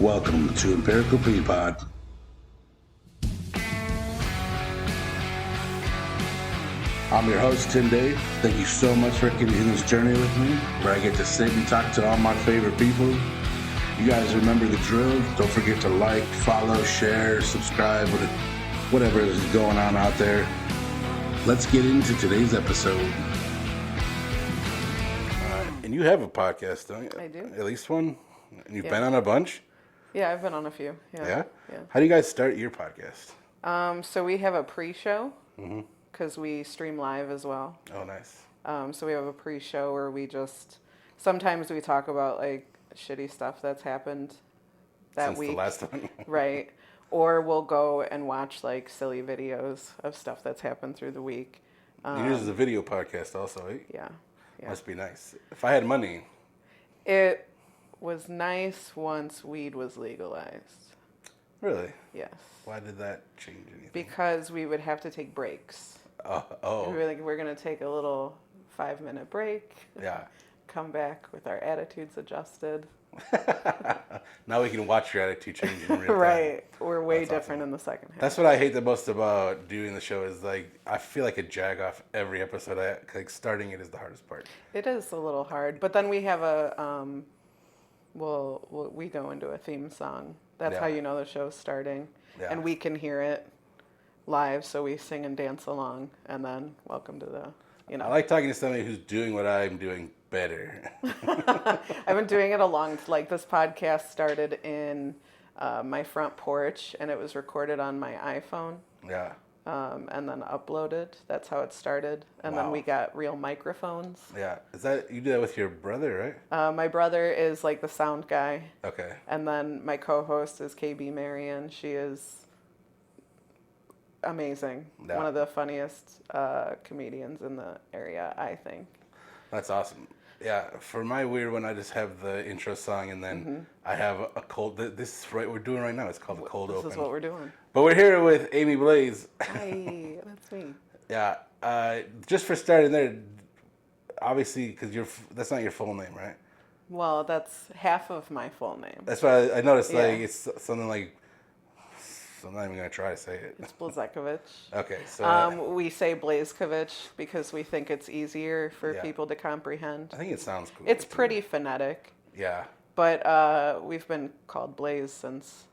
Welcome to Empirical Peapod. I'm your host, Tim Dave. Thank you so much for continuing this journey with me, where I get to sit and talk to all my favorite people. You guys remember the drill. Don't forget to like, follow, share, subscribe, whatever is going on out there. Let's get into today's episode. And you have a podcast, don't you? I do. At least one? And you've been on a bunch? Yeah, I've been on a few. Yeah. How do you guys start your podcast? So we have a pre-show because we stream live as well. Oh, nice. So we have a pre-show where sometimes we talk about like shitty stuff that's happened that Since week. the last one. Right. Or we'll go and watch like silly videos of stuff that's happened through the week. Yours is a video podcast also, right? Yeah. Must be nice. If I had money. It was nice once weed was legalized. Really? Yes. Why did that change anything? Because we would have to take breaks. Oh. We were like, we're going to take a little 5-minute break. Yeah. Come back with our attitudes adjusted. Now we can watch your attitude change in real time. Right. We're way That's different awesome. in the second half. That's what I hate the most about doing the show is like, I feel like a jag off every episode. Like starting it is the hardest part. It is a little hard. But then we have we go into a theme song. That's how you know the show's starting. Yeah. And we can hear it live, so we sing and dance along. And then welcome to the, I like talking to somebody who's doing what I'm doing better. I've been doing it like this podcast started in my front porch, and it was recorded on my iPhone. Yeah. And then uploaded. That's how it started. And Wow. then we got real microphones. Yeah. You do that with your brother, right? My brother is like the sound guy. Okay. And then my co-host is KB Marion. She is amazing. Yeah. One of the funniest comedians in the area, I think. That's awesome. Yeah, for my weird one, I just have the intro song, and then I have a cold. This is what we're doing right now. It's called the cold open. This is what we're doing. But we're here with Aimee Blaze. Hi, that's me. Yeah, just for starting there, obviously, because that's not your full name, right? Well, that's half of my full name. That's why I noticed. Yeah. Like it's something like. I'm not even gonna try to say it. It's Blazekovich. Okay, so We say Blazekovich because we think it's easier for Yeah. people to comprehend. I think it sounds cool. It's pretty phonetic, Yeah, but we've been called Blaze since,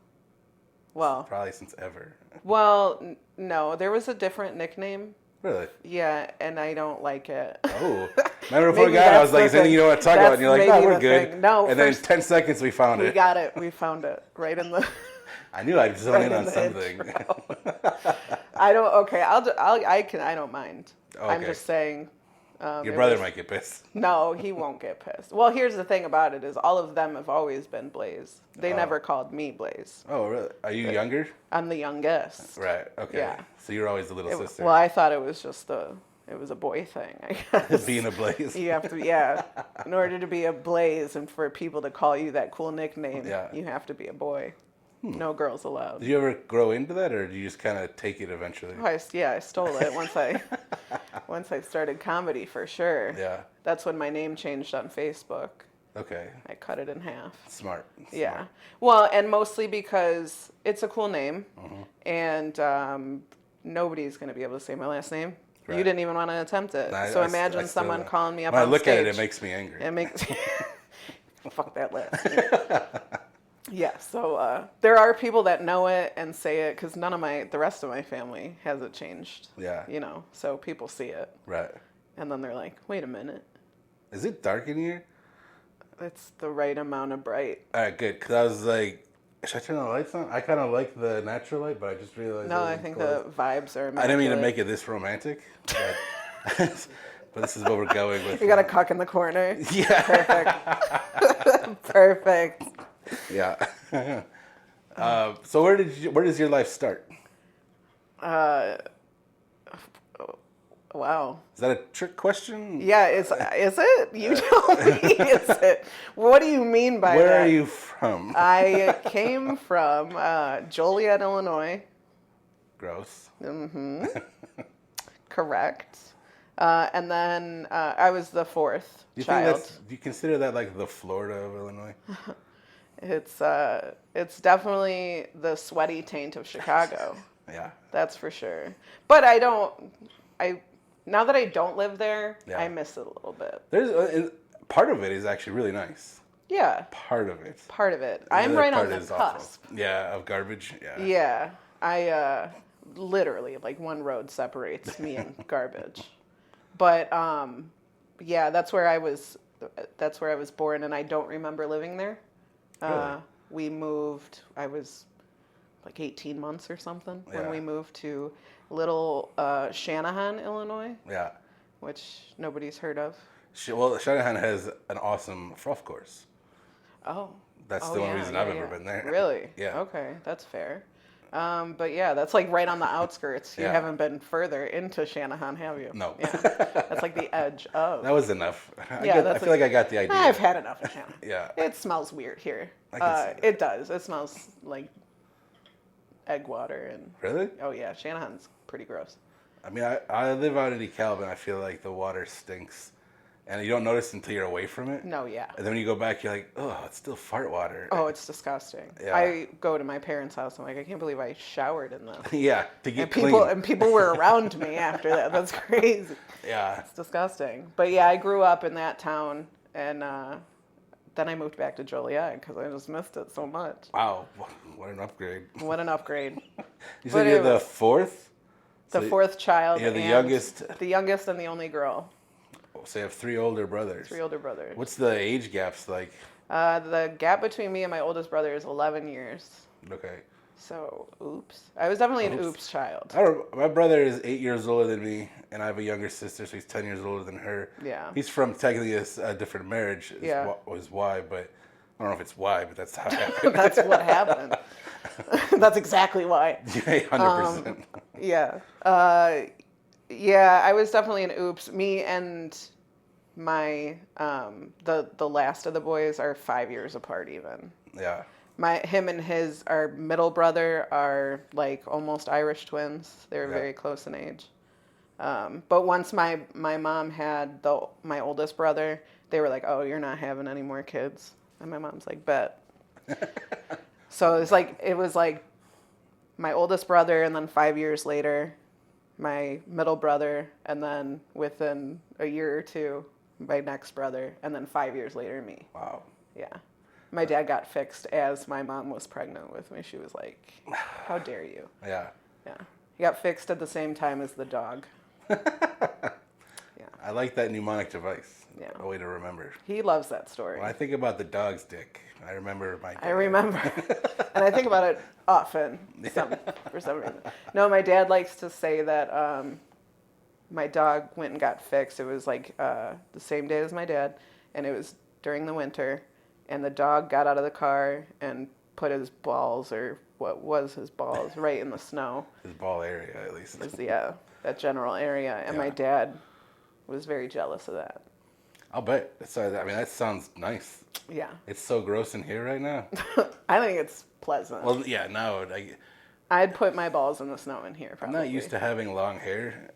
probably since ever. No, there was a different nickname. Really? Yeah, and I don't like it. Oh, remember before we Maybe got it, I was that's like, the is anything thing. you don't want to talk about? And you're like, That's no, we're maybe the good. thing. No, and then first- 10 seconds we found We it. got it. We found it right in the. I knew I'd zone right in in on the something. intro. I don't. Okay, I don't mind. I'm Okay. just saying. Your brother might get pissed. No, he won't get pissed. Well, here's the thing about it is all of them have always been Blaze. They never called me Blaze. Oh, really? Are you younger? I'm the youngest. Right. Okay. Yeah. So you're always the little sister. Well, I thought it was just it was a boy thing, I guess. Being a Blaze. You have to, yeah. In order to be a Blaze and for people to call you that cool nickname, you have to be a boy. No girls allowed. Did you ever grow into that, or did you just kind of take it eventually? Oh, I stole it once I started comedy for sure. Yeah. That's when my name changed on Facebook. Okay. I cut it in half. Smart. Yeah. Well, and mostly because it's a cool name, and nobody's going to be able to say my last name. Right. You didn't even want to attempt it. I Imagine still someone don't. calling me up When on I look stage. at it, it makes me angry. It makes fuck that last name. Yeah, so there are people that know it and say it because the rest of my family has it changed. Yeah. So people see it. Right. And then they're like, wait a minute. Is it dark in here? It's the right amount of bright. All right, good. Because I was like, should I turn the lights on? I kind of like the natural light, but I just realized. No, I think the vibes are immaculate. I didn't mean to make it this romantic, but, but this is what we're going with. You got a cuck in the corner. Yeah. Perfect. Perfect. Yeah. So where does your life start? Wow. Is that a trick question? Yeah, is it? You tell me, is it? What do you mean by that? Where are you from? I came from Joliet, Illinois. Gross. Correct. And then I was the fourth child. Do you consider that like the Florida of Illinois? It's definitely the sweaty taint of Chicago. Yeah. That's for sure. But now that I don't live there, I miss it a little bit. And part of it is actually really nice. Yeah. Part of it. Part of it. I'm right on the cusp. Awful. Yeah, of garbage. Yeah. Yeah. I literally like one road separates me and garbage. But yeah, that's where I was born, and I don't remember living there. Really? We moved. I was like 18 months or something when we moved to little Shanahan, Illinois. Yeah. Which nobody's heard of. Well, Shanahan has an awesome froth course. Oh. That's the only reason I've ever been there. Really? Yeah. Okay, that's fair. But yeah, that's like right on the outskirts. You haven't been further into Shanahan, have you? No. Yeah. That's like the edge of. That was enough. I feel like I got the idea. I've had enough of Shanahan. Yeah. It smells weird here. I can see that. It does. It smells like egg water and. Really? Oh yeah, Shanahan's pretty gross. I mean, I live out in DeKalb, and I feel like the water stinks. And you don't notice until you're away from it. No, yeah. And then when you go back, you're like, oh, it's still fart water. Oh, it's disgusting. Yeah. I go to my parents' house. I'm like, I can't believe I showered in this. Yeah, to get clean. And people were around me after that. That's crazy. Yeah. It's disgusting. But yeah, I grew up in that town, and then I moved back to Joliet because I just missed it so much. Wow, what an upgrade. What an upgrade. You said you're the fourth? The fourth child. You're the youngest? The youngest and the only girl. So you have 3 older brothers. 3 older brothers. What's the age gaps like? The gap between me and my oldest brother is 11 years. Okay. So, oops. I was definitely an oops child. My brother is 8 years older than me, and I have a younger sister, so he's 10 years older than her. Yeah. He's from technically a different marriage, was why, but I don't know if it's why, but that's how it happened. That's what happened. That's exactly why. Yeah, 100%. Yeah. Yeah, I was definitely an oops. Me and my the last of the boys are 5 years apart even. Yeah. Him and our middle brother are like almost Irish twins. They're very close in age. But once my mom had my oldest brother, they were like, "Oh, you're not having any more kids." And my mom's like, "Bet." So it was like my oldest brother, and then 5 years later, my middle brother, and then within a year or two, my next brother, and then 5 years later, me. Wow. Yeah. My dad got fixed as my mom was pregnant with me. She was like, "How dare you?" Yeah. Yeah. He got fixed at the same time as the dog. Yeah. I like that mnemonic device. Yeah. A way to remember. He loves that story. When I think about the dog's dick, I remember my dad. I remember. And I think about it often for some reason. No, my dad likes to say that my dog went and got fixed. It was like the same day as my dad, and it was during the winter, and the dog got out of the car and put his balls, or what was his balls, right in the snow. His ball area, at least. Yeah, that general area. And my dad was very jealous of that. I'll bet. I mean, that sounds nice. Yeah. It's so gross in here right now. I think it's pleasant. Well, yeah, no. I'd put my balls in the snow in here, probably. I'm not used to having long hair.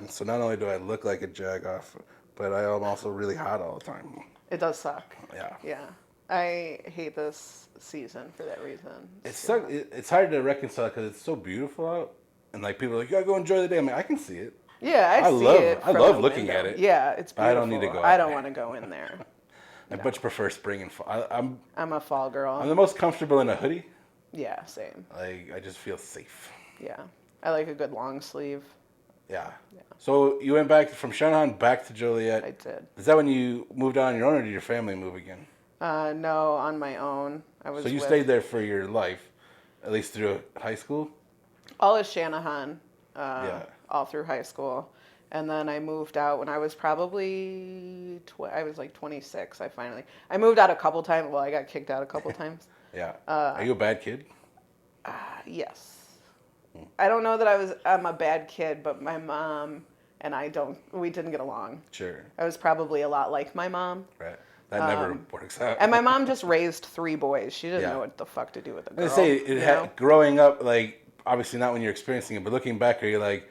So not only do I look like a jag-off, but I am also really hot all the time. It does suck. Yeah. Yeah. I hate this season for that reason. It's hard to reconcile because it's so beautiful out. And people are like, you gotta go enjoy the day. I'm like, I can see it. Yeah, I see it. I love looking at it. Yeah, it's beautiful. I don't need to go out I don't want to go in there. I much prefer spring and fall. I'm a fall girl. I'm the most comfortable in a hoodie. Yeah, same. I just feel safe. Yeah. I like a good long sleeve. Yeah. So you went back from Shanahan back to Joliet. I did. Is that when you moved on your own, or did your family move again? No, on my own. So you stayed there for your life, at least through high school? All of Shanahan, all through high school. And then I moved out when I was probably, I was like 26. I moved out a couple times. Well, I got kicked out a couple times. Yeah. Are you a bad kid? Yes. I don't know that I'm a bad kid, but my mom and we didn't get along. Sure. I was probably a lot like my mom. Right. That never works out. And my mom just raised 3 boys. She didn't know what the fuck to do with a girl. I say, growing up, obviously not when you're experiencing it, but looking back, are you like,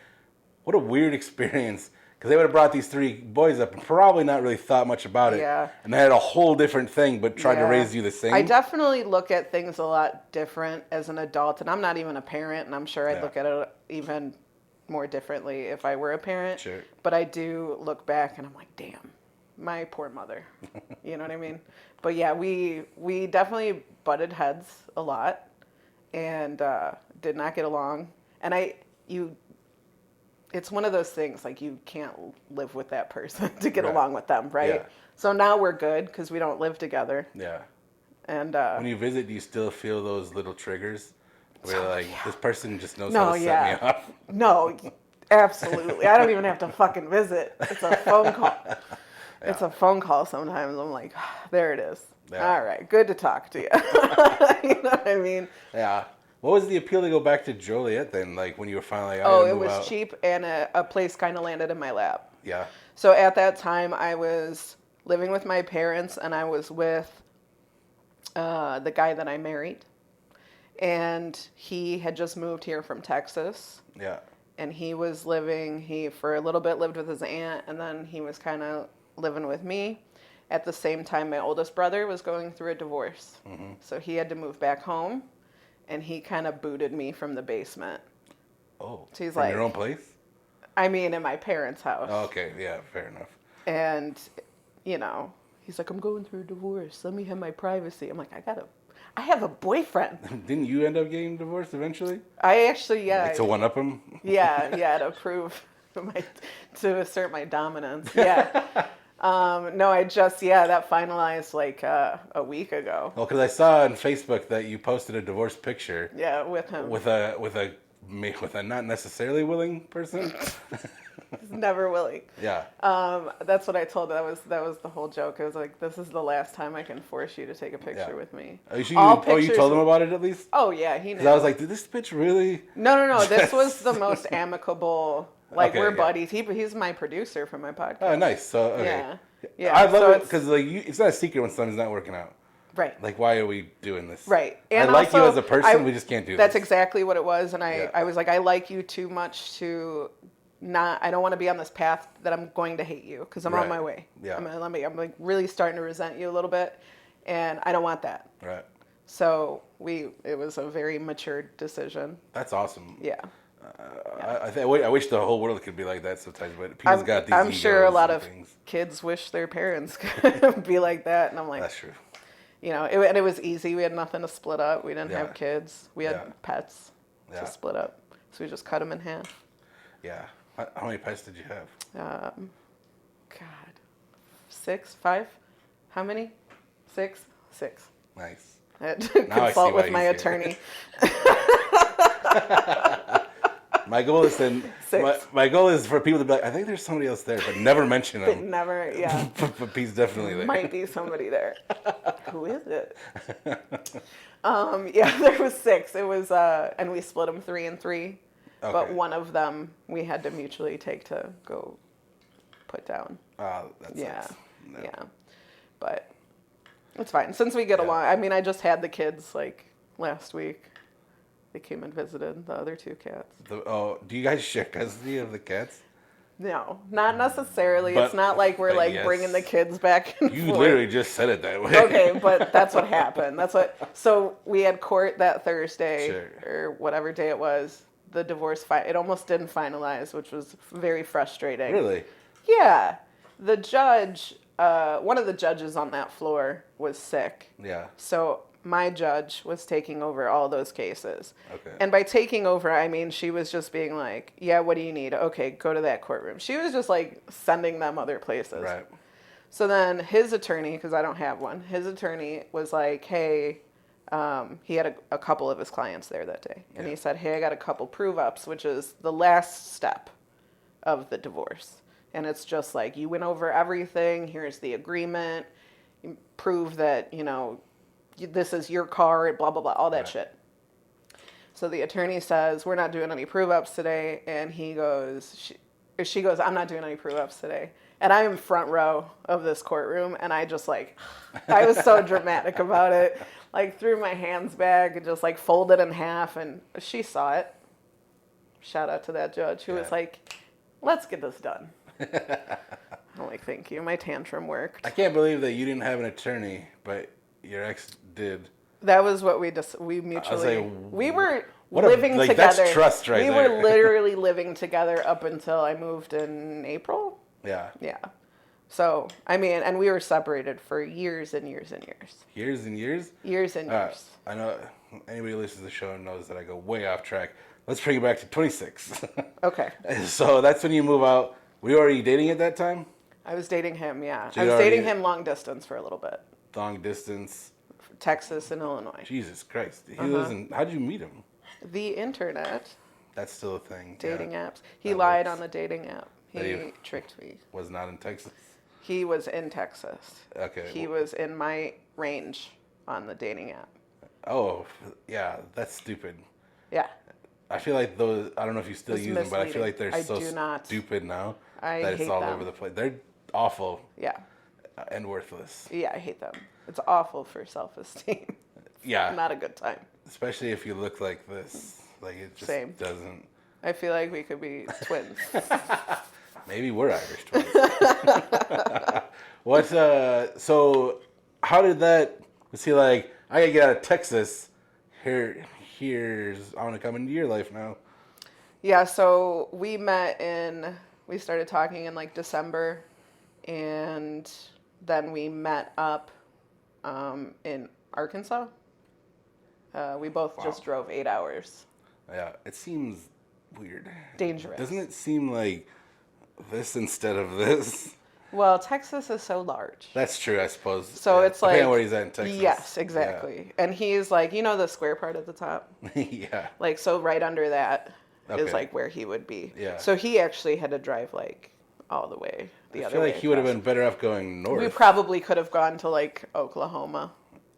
what a weird experience. Because they would have brought these 3 boys up and probably not really thought much about it. Yeah. And they had a whole different thing, but tried to raise you the same. I definitely look at things a lot different as an adult, and I'm not even a parent, and I'm sure I'd look at it even more differently if I were a parent. Sure. But I do look back, and I'm like, damn, my poor mother. You know what I mean? But yeah, we definitely butted heads a lot, and did not get along. And it's one of those things, like, you can't live with that person to get along with them, right? Yeah. So now we're good because we don't live together. Yeah. And when you visit, do you still feel those little triggers where you're like, this person just knows how to set me up? No, absolutely. I don't even have to fucking visit. It's a phone call. Yeah. It's a phone call sometimes. I'm like, there it is. Yeah. All right, good to talk to you. You know what I mean? Yeah. What was the appeal to go back to Joliet then? Like when you were finally it was cheap, and a place kind of landed in my lap. Yeah. So at that time, I was living with my parents, and I was with the guy that I married. And he had just moved here from Texas. Yeah. And he was for a little bit lived with his aunt, and then he was kind of living with me. At the same time, my oldest brother was going through a divorce. Mm-hmm. So he had to move back home. And he kind of booted me from the basement. Oh, so he's from like, your own place? I mean, in my parents' house. Oh, okay, yeah, fair enough. And, he's like, I'm going through a divorce. Let me have my privacy. I'm like, I have a boyfriend. Didn't you end up getting divorced eventually? I actually, yeah. Like to one-up him? Yeah, to prove to assert my dominance. Yeah. No, that finalized like a week ago. Well, because I saw on Facebook that you posted a divorce picture. Yeah, with him. With a not necessarily willing person. He's never willing. Yeah. That's what I told him. That was the whole joke. I was like, this is the last time I can force you to take a picture with me. You told him about it at least? Oh yeah, he knew. 'Cause I was like, did this bitch really? No. This was the most amicable. Like, we're buddies. He's my producer for my podcast. Oh, nice. So, okay. Yeah. I love it because it's not a secret when something's not working out. Right. Like, why are we doing this? Right. And I like you as a person. We just can't do this. That's exactly what it was. And I was like, I like you too much to not. I don't want to be on this path that I'm going to hate you because I'm on my way. Yeah. I'm like really starting to resent you a little bit, and I don't want that. Right. So it was a very mature decision. That's awesome. Yeah. I wish the whole world could be like that sometimes, but people's got these I'm sure a lot of things. Kids wish their parents could be like that, and I'm like, that's true. And it was easy. We had nothing to split up. We didn't have kids. We had pets to split up, so we just cut them in half. Yeah. How many pets did you have? God, 6, 5. How many? 6. Nice. I had to consult with my attorney. My goal is for people to be like, I think there's somebody else there, but never mention them. Never, yeah. But he's definitely there. Might be somebody there. Who is it? There was 6. It was, and we split them 3 and 3. Okay. But one of them we had to mutually take to go put down. That sucks. Yeah. But it's fine. Since we get along, I mean, I just had the kids like last week. They came and visited the other 2 cats. Do you guys share custody of the cats? No, not necessarily. It's not like we're like bringing the kids back and You forth. literally just said it that way. Okay, but that's what happened. So we had court that Thursday or whatever day it was. The divorce it almost didn't finalize, which was very frustrating. Really? Yeah. The judge, one of the judges on that floor was sick. Yeah. So my judge was taking over all those cases. Okay. And by taking over, I mean she was just being like, yeah, what do you need? Okay, go to that courtroom. She was just like sending them other places. Right. So then his attorney, because I don't have one, his attorney was like, hey, he had a couple of his clients there that day. And he said, hey, I got a couple prove-ups, which is the last step of the divorce. And it's just like, you went over everything. Here's the agreement. You prove that, this is your car, blah, blah, blah, all that shit. So the attorney says, we're not doing any prove-ups today. And she goes, I'm not doing any prove-ups today. And I am front row of this courtroom. And I just I was so dramatic about it. Like threw my hands back and just like folded in half. And she saw it. Shout out to that judge who was like, let's get this done. I'm like, thank you. My tantrum worked. I can't believe that you didn't have an attorney, but your ex did. That was what we I was mutually. like, We were what living like, together. That's trust right we there. were literally living together up until I moved in April. Yeah. Yeah. So, I mean, and we were separated for years and years and years. Years and years? Years and years. I know anybody who listens to the show knows that I go way off track. Let's bring it back to 26. Okay. So that's when you move out. Were you already dating at that time? I was dating him, yeah. So I was you'd dating already- him long distance for a little bit. Long distance. Texas and Illinois. Jesus Christ. He lives in, how'd you meet him? The internet, That's still a thing. dating yeah. apps. He That lied works. on the dating app. That He you- tricked me. Was not in Texas. He was in Texas. Okay. He was in my range on the dating app. Oh, yeah, that's stupid. Yeah. I feel like those, I don't know if you still It's use them, but I feel like they're misleading. I so do not. stupid now I that it's hate all them. over the place. They're awful Yeah. and worthless. Yeah, I hate them. It's awful for self-esteem. Yeah. Not a good time. Especially if you look like this. Like, it just Same. doesn't. I feel like we could be twins. Maybe we're Irish twins. What, so how did that, was he like, I gotta get out of Texas. I want to come into your life now. Yeah, so we started talking in like December, and then we met up in Arkansas. We both just drove 8 hours. Yeah, it seems weird. Dangerous. Doesn't it seem like this instead of this? Well, Texas is so large. That's true, I suppose. So Yeah, it's depending like on where he's at in Texas. Yes, exactly. And he's like, you know the square part at the top? Yeah. Yeah. Like, so right under that is Okay. like where he would be. Yeah. So he actually had to drive like all the way the I other feel way. like he would have across. been better off going north. We probably could have gone to like Oklahoma.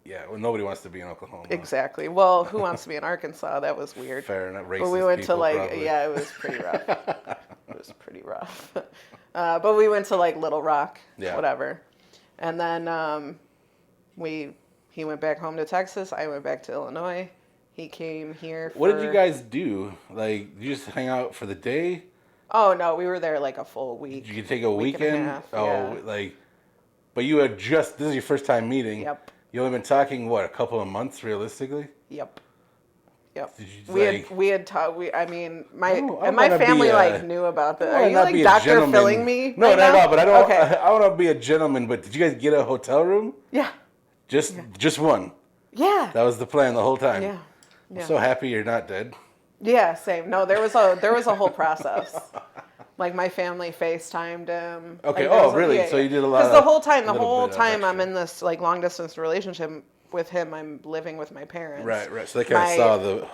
Yeah, well, nobody wants to be in Oklahoma. Exactly. Well, who wants to be in Arkansas? That was weird. Fair enough. Racist But we went to people, like, probably. yeah, it was pretty rough. It was pretty rough. But we went to like Little Rock, Yeah. whatever. And then he went back home to Texas. I went back to Illinois. He came here What did you guys do? Like, you just hang out for the day? Oh, no, we were there like a full week. Did you take a Week and a weekend? half, Oh, yeah. like, but you had just, this is your first time meeting. Yep. You only been talking, what, a couple of months realistically? Yep. Yep. Did you, We had talked. I mean, I my wanna family be a- like knew about the. I Are wanna you not like be a Dr. gentleman. Filling me? No, right not at now? all, but I don't, Okay. I want to be a gentleman, but did you guys get a hotel room? Yeah. Just one. Yeah. That was the plan the whole time. Yeah. I'm Yeah. so happy you're not dead. Yeah. Same. No, there was a whole process. Like my family FaceTimed him. Okay, Like, there was really? So you did a lot Because the of- whole time, a little bit of I'm extra. in this like long distance relationship with him. I'm living with my parents. Right. So they kind of saw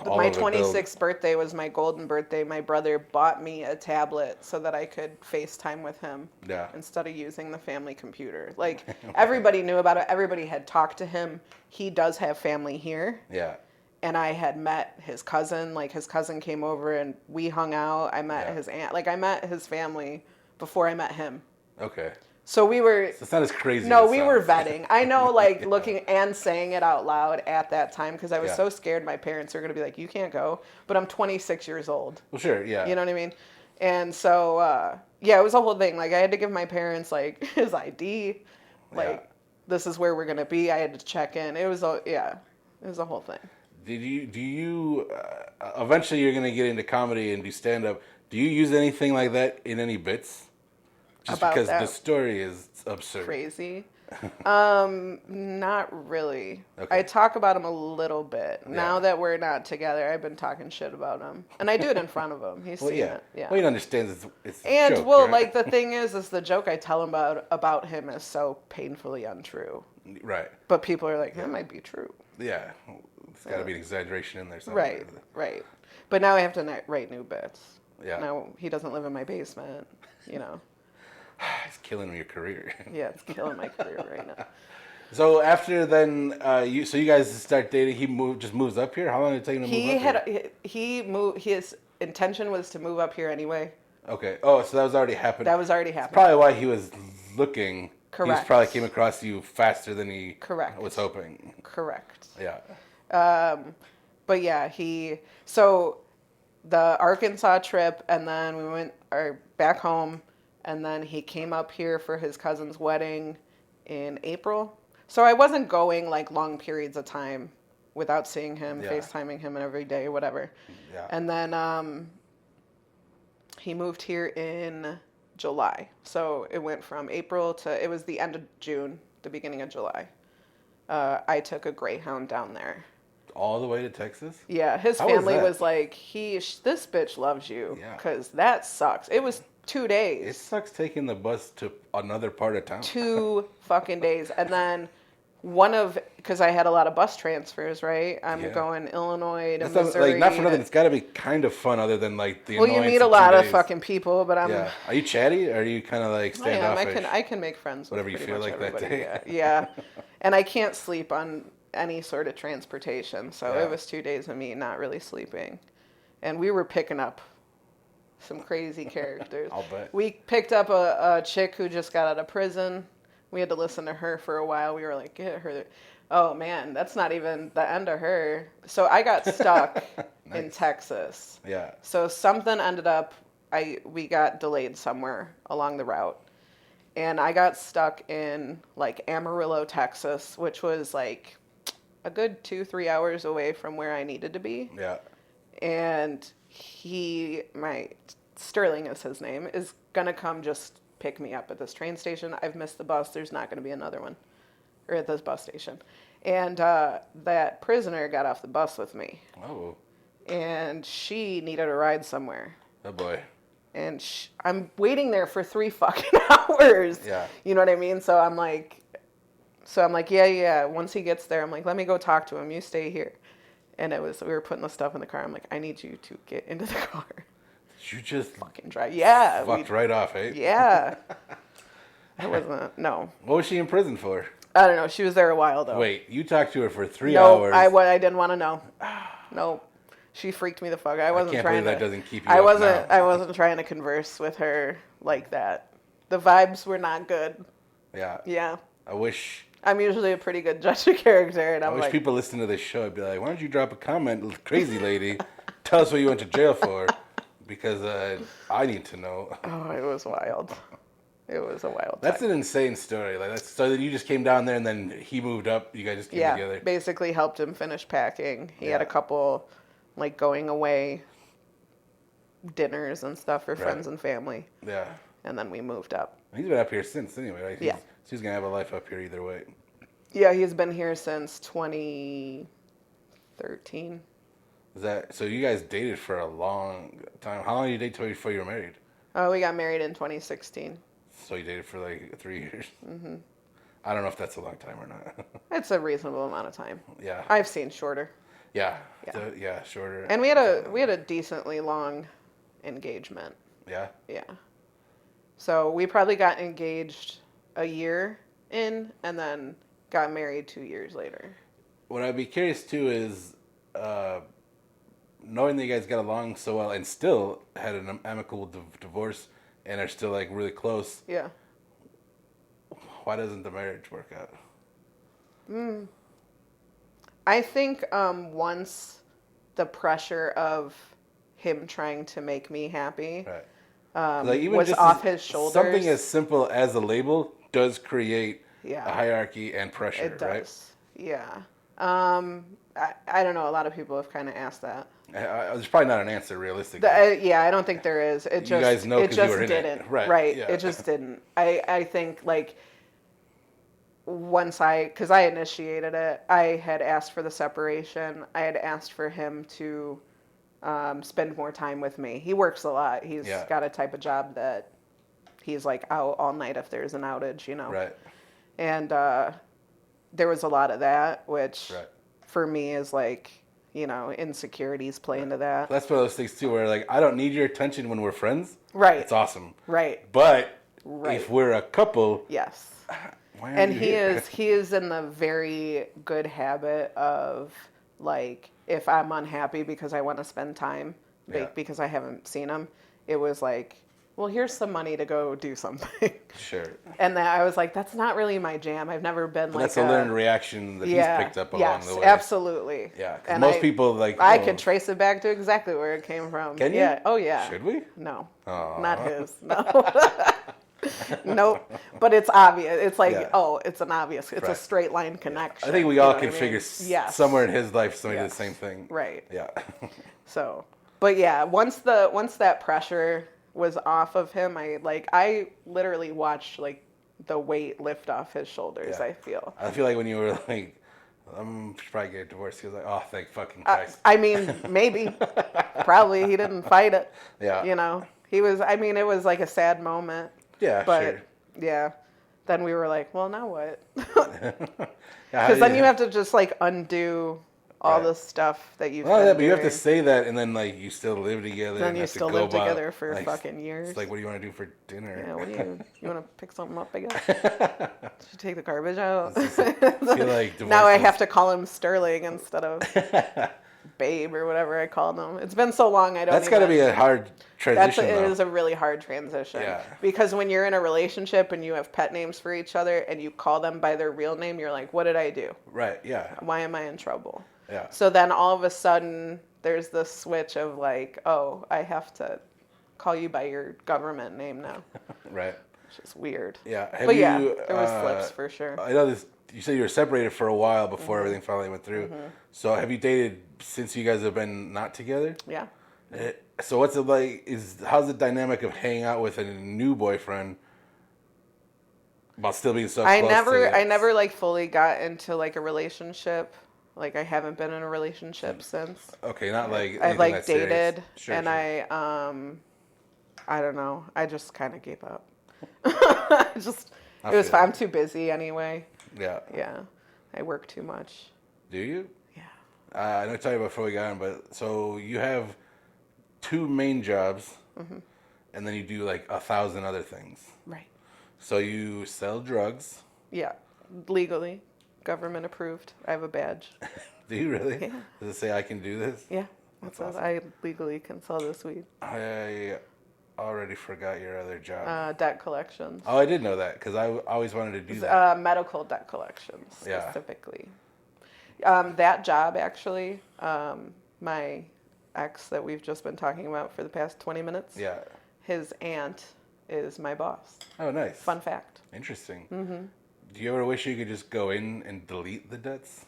all my of it build. 26th birthday was my golden birthday. My brother bought me a tablet so that I could FaceTime with him. Yeah. Instead of using the family computer. Like everybody knew about it. Everybody had talked to him. He does have family here. Yeah. And I had met his cousin. Like his cousin came over and we hung out. I met Yeah. his aunt. Like I met his family before I met him. Okay. So we were. So it's not as crazy. No, as it we were sounds. vetting. I know, like, Yeah. looking and saying it out loud at that time because I was Yeah. so scared my parents were going to be like, you can't go. But I'm 26 years old. Well, sure. Yeah. You know what I mean? And so, yeah, it was a whole thing. Like, I had to give my parents, like, his ID. Like, Yeah. this is where we're going to be. I had to check in. It was it was a whole thing. Do you eventually you're gonna get into comedy and do stand up? Do you use anything like that in any bits? Just About because that? the story is absurd. Crazy. Not really. Okay. I talk about him a little bit. Now Yeah. that we're not together, I've been talking shit about him. And I do it in front of him. He's Well, seen yeah. it. Yeah. Well, he understands it's a And joke, well, right? like the thing is the joke I tell him about him is so painfully untrue. Right. But people are like, that might be true. Yeah. It's got to be an exaggeration in there somewhere. Right. But now I have to write new bits. Yeah. Now he doesn't live in my basement. You know. It's killing your career. Yeah, it's killing my career right now. So after then, you guys start dating. He moves up here. How long did it take him to move up here? He moved. His intention was to move up here anyway. Okay. Oh, so that was already happened. That was already happening. Probably why he was looking. Correct. He probably came across you faster than he Correct. was hoping. Correct. Yeah. But yeah, so the Arkansas trip, and then we went back home, And then he came up here for his cousin's wedding in April. So I wasn't going like long periods of time without seeing him, FaceTiming him every day, whatever. Yeah. And then he moved here in July. So it went from April to, it was the end of June, the beginning of July. I took a Greyhound down there. All the way to Texas? Yeah, his family was like, this bitch loves you, because that sucks. It was 2 days. It sucks taking the bus to another part of town. 2 fucking days. And then because I had a lot of bus transfers, right? I'm going Illinois to Missouri. Like, not for nothing, it's got to be kind of fun other than like the annoyance. Well, you meet a lot of fucking people, but I'm... Yeah. Are you chatty, or are you kind of like standoffish? I can make friends with whatever you feel like that day. Yeah. And I can't sleep on any sort of transportation, so it was 2 days of me not really sleeping. And we were picking up some crazy characters. I'll bet. We picked up a chick who just got out of prison. We had to listen to her for a while. We were like, get her. Oh, man, that's not even the end of her. So I got stuck in Texas. Yeah. So something ended up, we got delayed somewhere along the route. And I got stuck in, like, Amarillo, Texas, which was, like, a good 2-3 hours away from where I needed to be. Yeah. And Sterling is his name, is going to come just pick me up at this train station. I've missed the bus. There's not going to be another one. Or at this bus station. And that prisoner got off the bus with me. Oh. And she needed a ride somewhere. Oh, boy. And I'm waiting there for 3 fucking hours. Yeah. You know what I mean? So I'm like, yeah. Once he gets there, I'm like, let me go talk to him. You stay here. And we were putting the stuff in the car. I'm like, I need you to get into the car. You just fucking drive. Yeah. Fucked right off, eh? Yeah. I wasn't, no. What was she in prison for? I don't know. She was there a while, though. Wait, you talked to her for 3 hours? No, I didn't want to know. Nope. She freaked me the fuck out. I can't believe that doesn't keep you I up now. I wasn't trying to converse with her like that. The vibes were not good. Yeah. Yeah. I'm usually a pretty good judge of character, and I wish people listening to this show would be like, why don't you drop a comment, crazy lady? Tell us what you went to jail for, because I need to know. Oh, it was wild. It was a wild That's time. An insane story. Like so that you just came down there and then he moved up. You guys just came together. Basically helped him finish packing. He had a couple, like, going away dinners and stuff for friends and family. Yeah. And then we moved up. He's been up here since anyway, right? Yeah. He's gonna have a life up here either way. Yeah, he's been here since 2013. So you guys dated for a long time. How long did you date before you were married? Oh, we got married in 2016. So you dated for like 3 years? Mm-hmm. I don't know if that's a long time or not. It's a reasonable amount of time. Yeah. I've seen shorter. Yeah. Shorter. And we had a decently long engagement. Yeah? Yeah. So we probably got engaged a year in and then got married 2 years later. What I'd be curious too is knowing that you guys got along so well and still had an amicable divorce and are still like really close. Yeah. Why doesn't the marriage work out? I think once the pressure of him trying to make me happy was off his shoulders. Something as simple as a label does create a hierarchy and pressure, it does. right? Yeah. I don't know. A lot of people have kind of asked that. There's probably not an answer realistically. I don't think there is. It just, you guys know because you were in didn't. it. Right. Yeah. It just didn't. I think, like, because I initiated it, I had asked for the separation. I had asked for him to spend more time with me. He works a lot. He's got a type of job that he's, like, out all night if there's an outage, you know. Right. And there was a lot of that, which for me is, like, you know, insecurities play into that. That's one of those things too where, like, I don't need your attention when we're friends. Right. It's awesome. Right. But if we're a couple, yes. Why aren't you here? he is in the very good habit of, like, if I'm unhappy because I want to spend time, because I haven't seen him, it was like, well, here's some money to go do something. Sure. And then I was like, that's not really my jam. I've never been But like that's a learned reaction that he's picked up along the way. Absolutely. Yeah, because most people I could trace it back to exactly where it came from. Can you? Yeah. Oh yeah. Should we? No. Aww. Not his. No. Nope. But it's obvious. It's like, it's an obvious. It's a straight line connection. I think we all can figure somewhere in his life somebody did the same thing. Right. Yeah. So, but yeah, once that pressure was off of him, I literally watched like the weight lift off his shoulders. Yeah. I feel like when you were like, I'm probably get divorced. He was like, oh, thank fucking Christ. I mean, maybe, probably he didn't fight it. Yeah. You know, he was. I mean, it was like a sad moment. Yeah, but, sure. Yeah. Then we were like, well, now what? Because then you have to just like undo all the stuff that you've. Well, yeah, but you have to say that, and then like you still live together. Then and you still live together for like, fucking years. It's like, what do you want to do for dinner? Yeah, what do you want to pick something up? I guess. Should you take the garbage out? I feel like now I have to call him Sterling instead of Babe or whatever I called him. It's been so long. I don't. That's got to be a hard transition. It is a really hard transition. Yeah. Because when you're in a relationship and you have pet names for each other and you call them by their real name, you're like, what did I do? Right. Yeah. Why am I in trouble? Yeah. So then all of a sudden there's this switch of like, oh, I have to call you by your government name now. Right. Which is weird. Yeah. There was slips for sure. I know this. You said you were separated for a while before everything finally went through. Mm-hmm. So have you dated since you guys have been not together? Yeah. So what's it like? How's the dynamic of hanging out with a new boyfriend while still being so close? I never like fully got into like a relationship. Like I haven't been in a relationship since. Okay, not like I've like dated, sure, and sure. I don't know. I just kind of gave up. It was fun. I'm too busy anyway. Yeah. Yeah, I work too much. Do you? Yeah. I know I told you before we got on, but so you have 2 main jobs, and then you do like 1,000 other things. Right. So you sell drugs. Yeah, legally, government approved. I have a badge. Do you really? Yeah. Does it say I can do this? Yeah, That's it says awesome. I legally can sell this weed. I already forgot your other job. Debt collections. Oh, I did know that because I always wanted to do that. Medical debt collections Yeah. specifically. That job actually, my ex that we've just been talking about for the past 20 minutes. Yeah. His aunt is my boss. Oh, nice. Fun fact. Interesting. Mm-hmm. Do you ever wish you could just go in and delete the debts?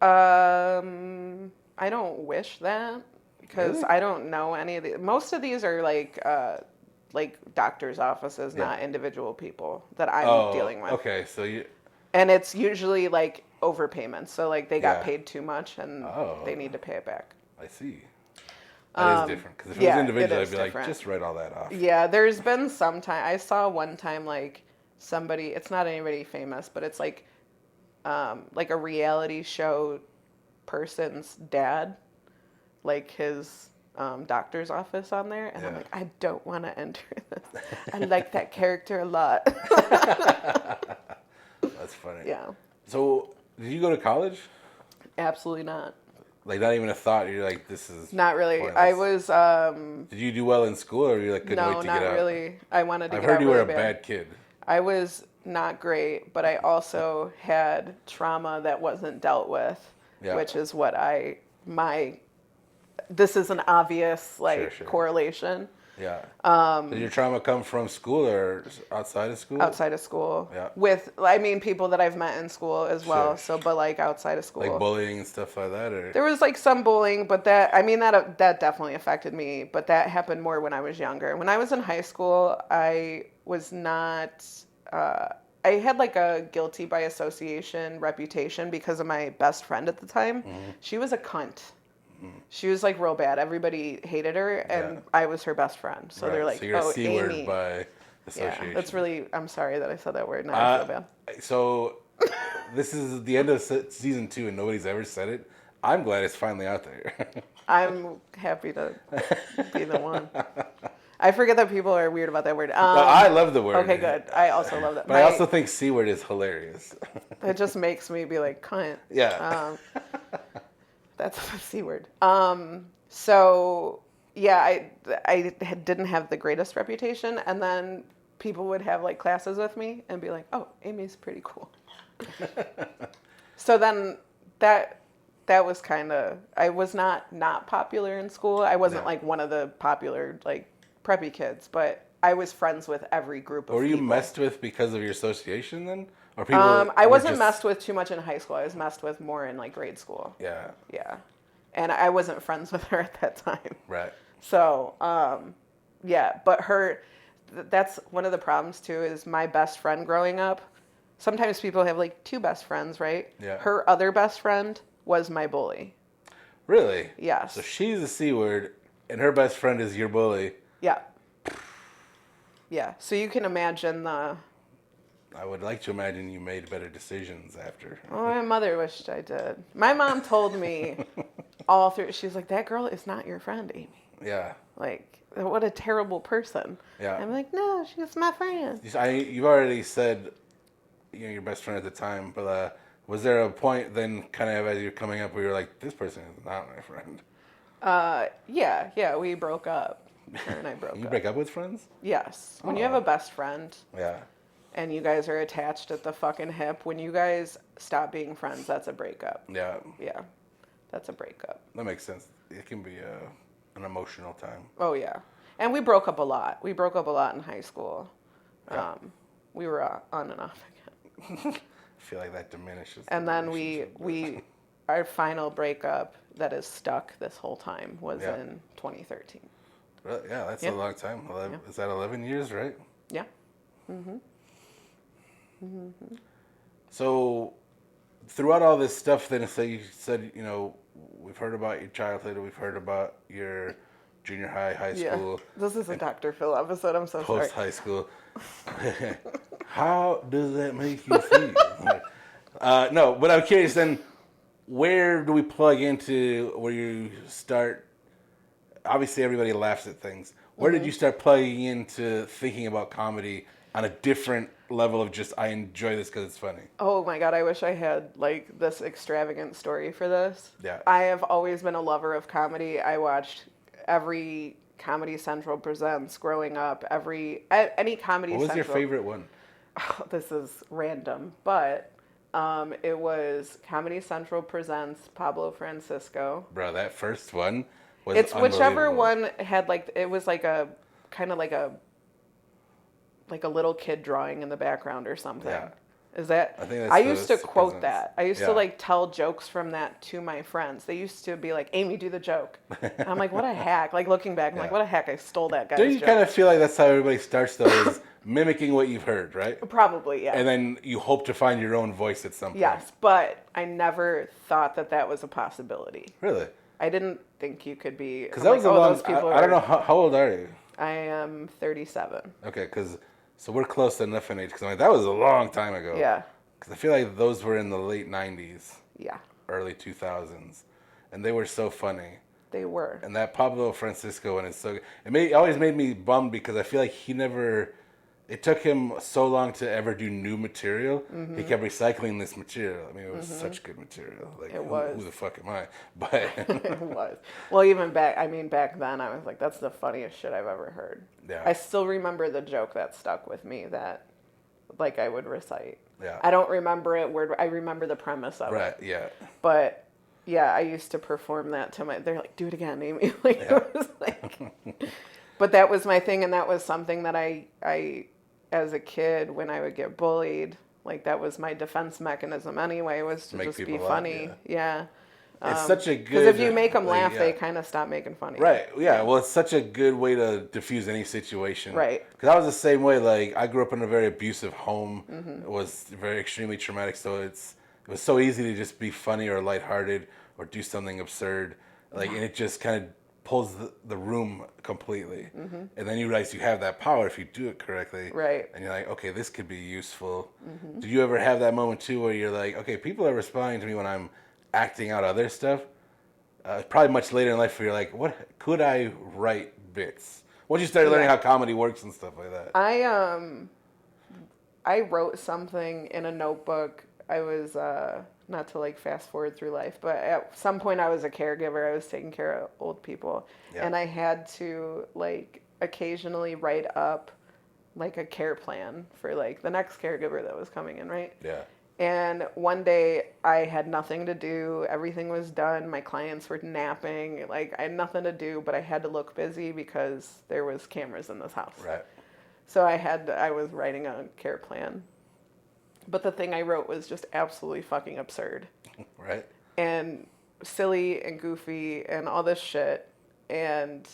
I don't wish that because Really? I don't know any of the. Most of these are like doctors' offices, not individual people that I'm dealing with. Okay, so you. And it's usually like overpayments. So like they got Yeah. paid too much and they need to pay it back. I see. That is different because if it was individual, I'd be like, just write all that off. Yeah, there's been some time. I saw one time like somebody. It's not anybody famous, but it's like a reality show person's dad, like his doctor's office on there, and I'm like, I don't want to enter this. I like that character a lot. That's funny. Yeah. So, did you go to college? Absolutely not. Like, not even a thought. You're like, this is not really. pointless. I was. Did you do well in school, or you like couldn't wait to get out? No, not really. I wanted to. I've get heard out you were really a bad kid. I was not great, but I also had trauma that wasn't dealt with, which is what this is an obvious Sure. correlation. Yeah. Did your trauma come from school or outside of school? Outside of school. Yeah. With, people that I've met in school as well. Sure. So, but outside of school. Like bullying and stuff like that, or? There was some bullying, but that definitely affected me. But that happened more when I was younger. When I was in high school, I was not. I had a guilty by association reputation because of my best friend at the time. Mm-hmm. She was a cunt. She was real bad. Everybody hated her, and I was her best friend. So they're like, so you're a C word Aimee. by association. Yeah, that's really. I'm sorry that I said that word. Now I feel bad. So this is the end of season 2, and nobody's ever said it. I'm glad it's finally out there. I'm happy to be the one. I forget that people are weird about that word. No, I love the word. Okay, good. I also love that. But I also think C word is hilarious. It just makes me be like, cunt. Yeah. That's a C word. So yeah, I didn't have the greatest reputation, and then people would have like classes with me and be like, "Oh, Aimee's pretty cool." So then that was kind of, I was not popular in school. I wasn't like one of the popular like preppy kids, but I was friends with every group of Were you people. messed with because of your association then? Or people I were wasn't just... messed with too much in high school. I was messed with more in like grade school. Yeah. Yeah. And I wasn't friends with her at that time. Right. So, yeah, but that's one of the problems too, is my best friend growing up. Sometimes people have like two best friends, right? Yeah. Her other best friend was my bully. Really? Yes. So she's a C word, and her best friend is your bully. Yeah. Yeah. So you can imagine the... I would like to imagine you made better decisions after. Oh, my mother wished I did. My mom told me all through, she's like, that girl is not your friend, Aimee. Yeah. Like, what a terrible person. Yeah. I'm like, no, she's my friend. You've already said, your best friend at the time, but was there a point then, kind of as you're coming up, where you're like, this person is not my friend? Yeah, we broke up. Her and I broke up. You break up with friends? Yes. When you have a best friend Yeah. and you guys are attached at the fucking hip, when you guys stop being friends, that's a breakup. Yeah. Yeah, that's a breakup. That makes sense. It can be an emotional time. Oh, yeah. And we broke up a lot. We broke up a lot in high school. Yeah. We were on and off again. I feel like that diminishes. And then our final breakup that is stuck this whole time was in 2013. Really? Yeah, that's a long time. Is that 11 years, right? Yeah. Mm-hmm. So, throughout all this stuff, then, so you said, we've heard about your childhood, we've heard about your junior high school. This is a Dr. Phil episode. I'm so sorry. Post high school. How does that make you feel? No, but I'm curious then, where do we plug into where you start? Obviously, everybody laughs at things. Where did you start plugging into thinking about comedy on a different level of just, I enjoy this because it's funny? Oh my God, I wish I had like this extravagant story for this. Yeah. I have always been a lover of comedy. I watched every Comedy Central Presents growing up, any Comedy Central. What was your favorite one? Oh, this is random, but it was Comedy Central Presents Pablo Francisco. Bro, that first one was It's whichever unbelievable. one had like, it was like a kind of like a little kid drawing in the background or something. Yeah. Is that? I think that's I used to the quote Presents. that. I used Yeah. to like tell jokes from that to my friends. They used to be like, Aimee, do the joke. And I'm like, what a hack. Like looking back, I'm like, what a hack. I stole that guy's Don't you joke. kind of feel like that's how everybody starts, though, is mimicking what you've heard, right? Probably, yeah. And then you hope to find your own voice at some point. Yes, but I never thought that was a possibility. Really? I didn't think you could be. Because that was a long... I don't know, how old are you? I am 37. Okay, so we're close enough in age, because I'm like, that was a long time ago. Yeah. Because I feel like those were in the late 90s. Yeah. Early 2000s. And they were so funny. They were. And that Pablo Francisco one is so... It always made me bummed, because I feel like he never... It took him so long to ever do new material. Mm-hmm. He kept recycling this material. I mean, it was such good material. Like, who the fuck am I? But It was. Well, even back then, I was like, that's the funniest shit I've ever heard. Yeah. I still remember the joke that stuck with me that, like, I would recite. Yeah. I don't remember it word. I remember the premise of right, it. yeah. But, yeah, I used to perform that to they're like, do it again, Aimee. Like, it was like... But that was my thing, and that was something that I as a kid, when I would get bullied, like that was my defense mechanism anyway, was to just be funny. Yeah. It's such a good... Because if you make them laugh, they kind of stop making fun of you. Right, yeah. Well, it's such a good way to diffuse any situation. Right. Because I was the same way. Like, I grew up in a very abusive home. Mm-hmm. It was very extremely traumatic, so it was so easy to just be funny or lighthearted or do something absurd. Like, and it just kind of pulls the room completely. Mm-hmm. And then you realize you have that power if you do it correctly. Right. And you're like, okay, this could be useful. Mm-hmm. Did you ever have that moment too where you're like, okay, people are responding to me when I'm acting out other stuff? Probably much later in life where you're like, what could I write bits? Once you started learning how comedy works and stuff like that. I wrote something in a notebook. I was not to like fast forward through life, but at some point I was a caregiver. I was taking care of old people, and I had to like occasionally write up like a care plan for like the next caregiver that was coming in, right? Yeah. And one day I had nothing to do. Everything was done. My clients were napping. Like I had nothing to do, but I had to look busy because there was cameras in this house. Right. So I was writing a care plan. But the thing I wrote was just absolutely fucking absurd. Right. And silly and goofy and all this shit. And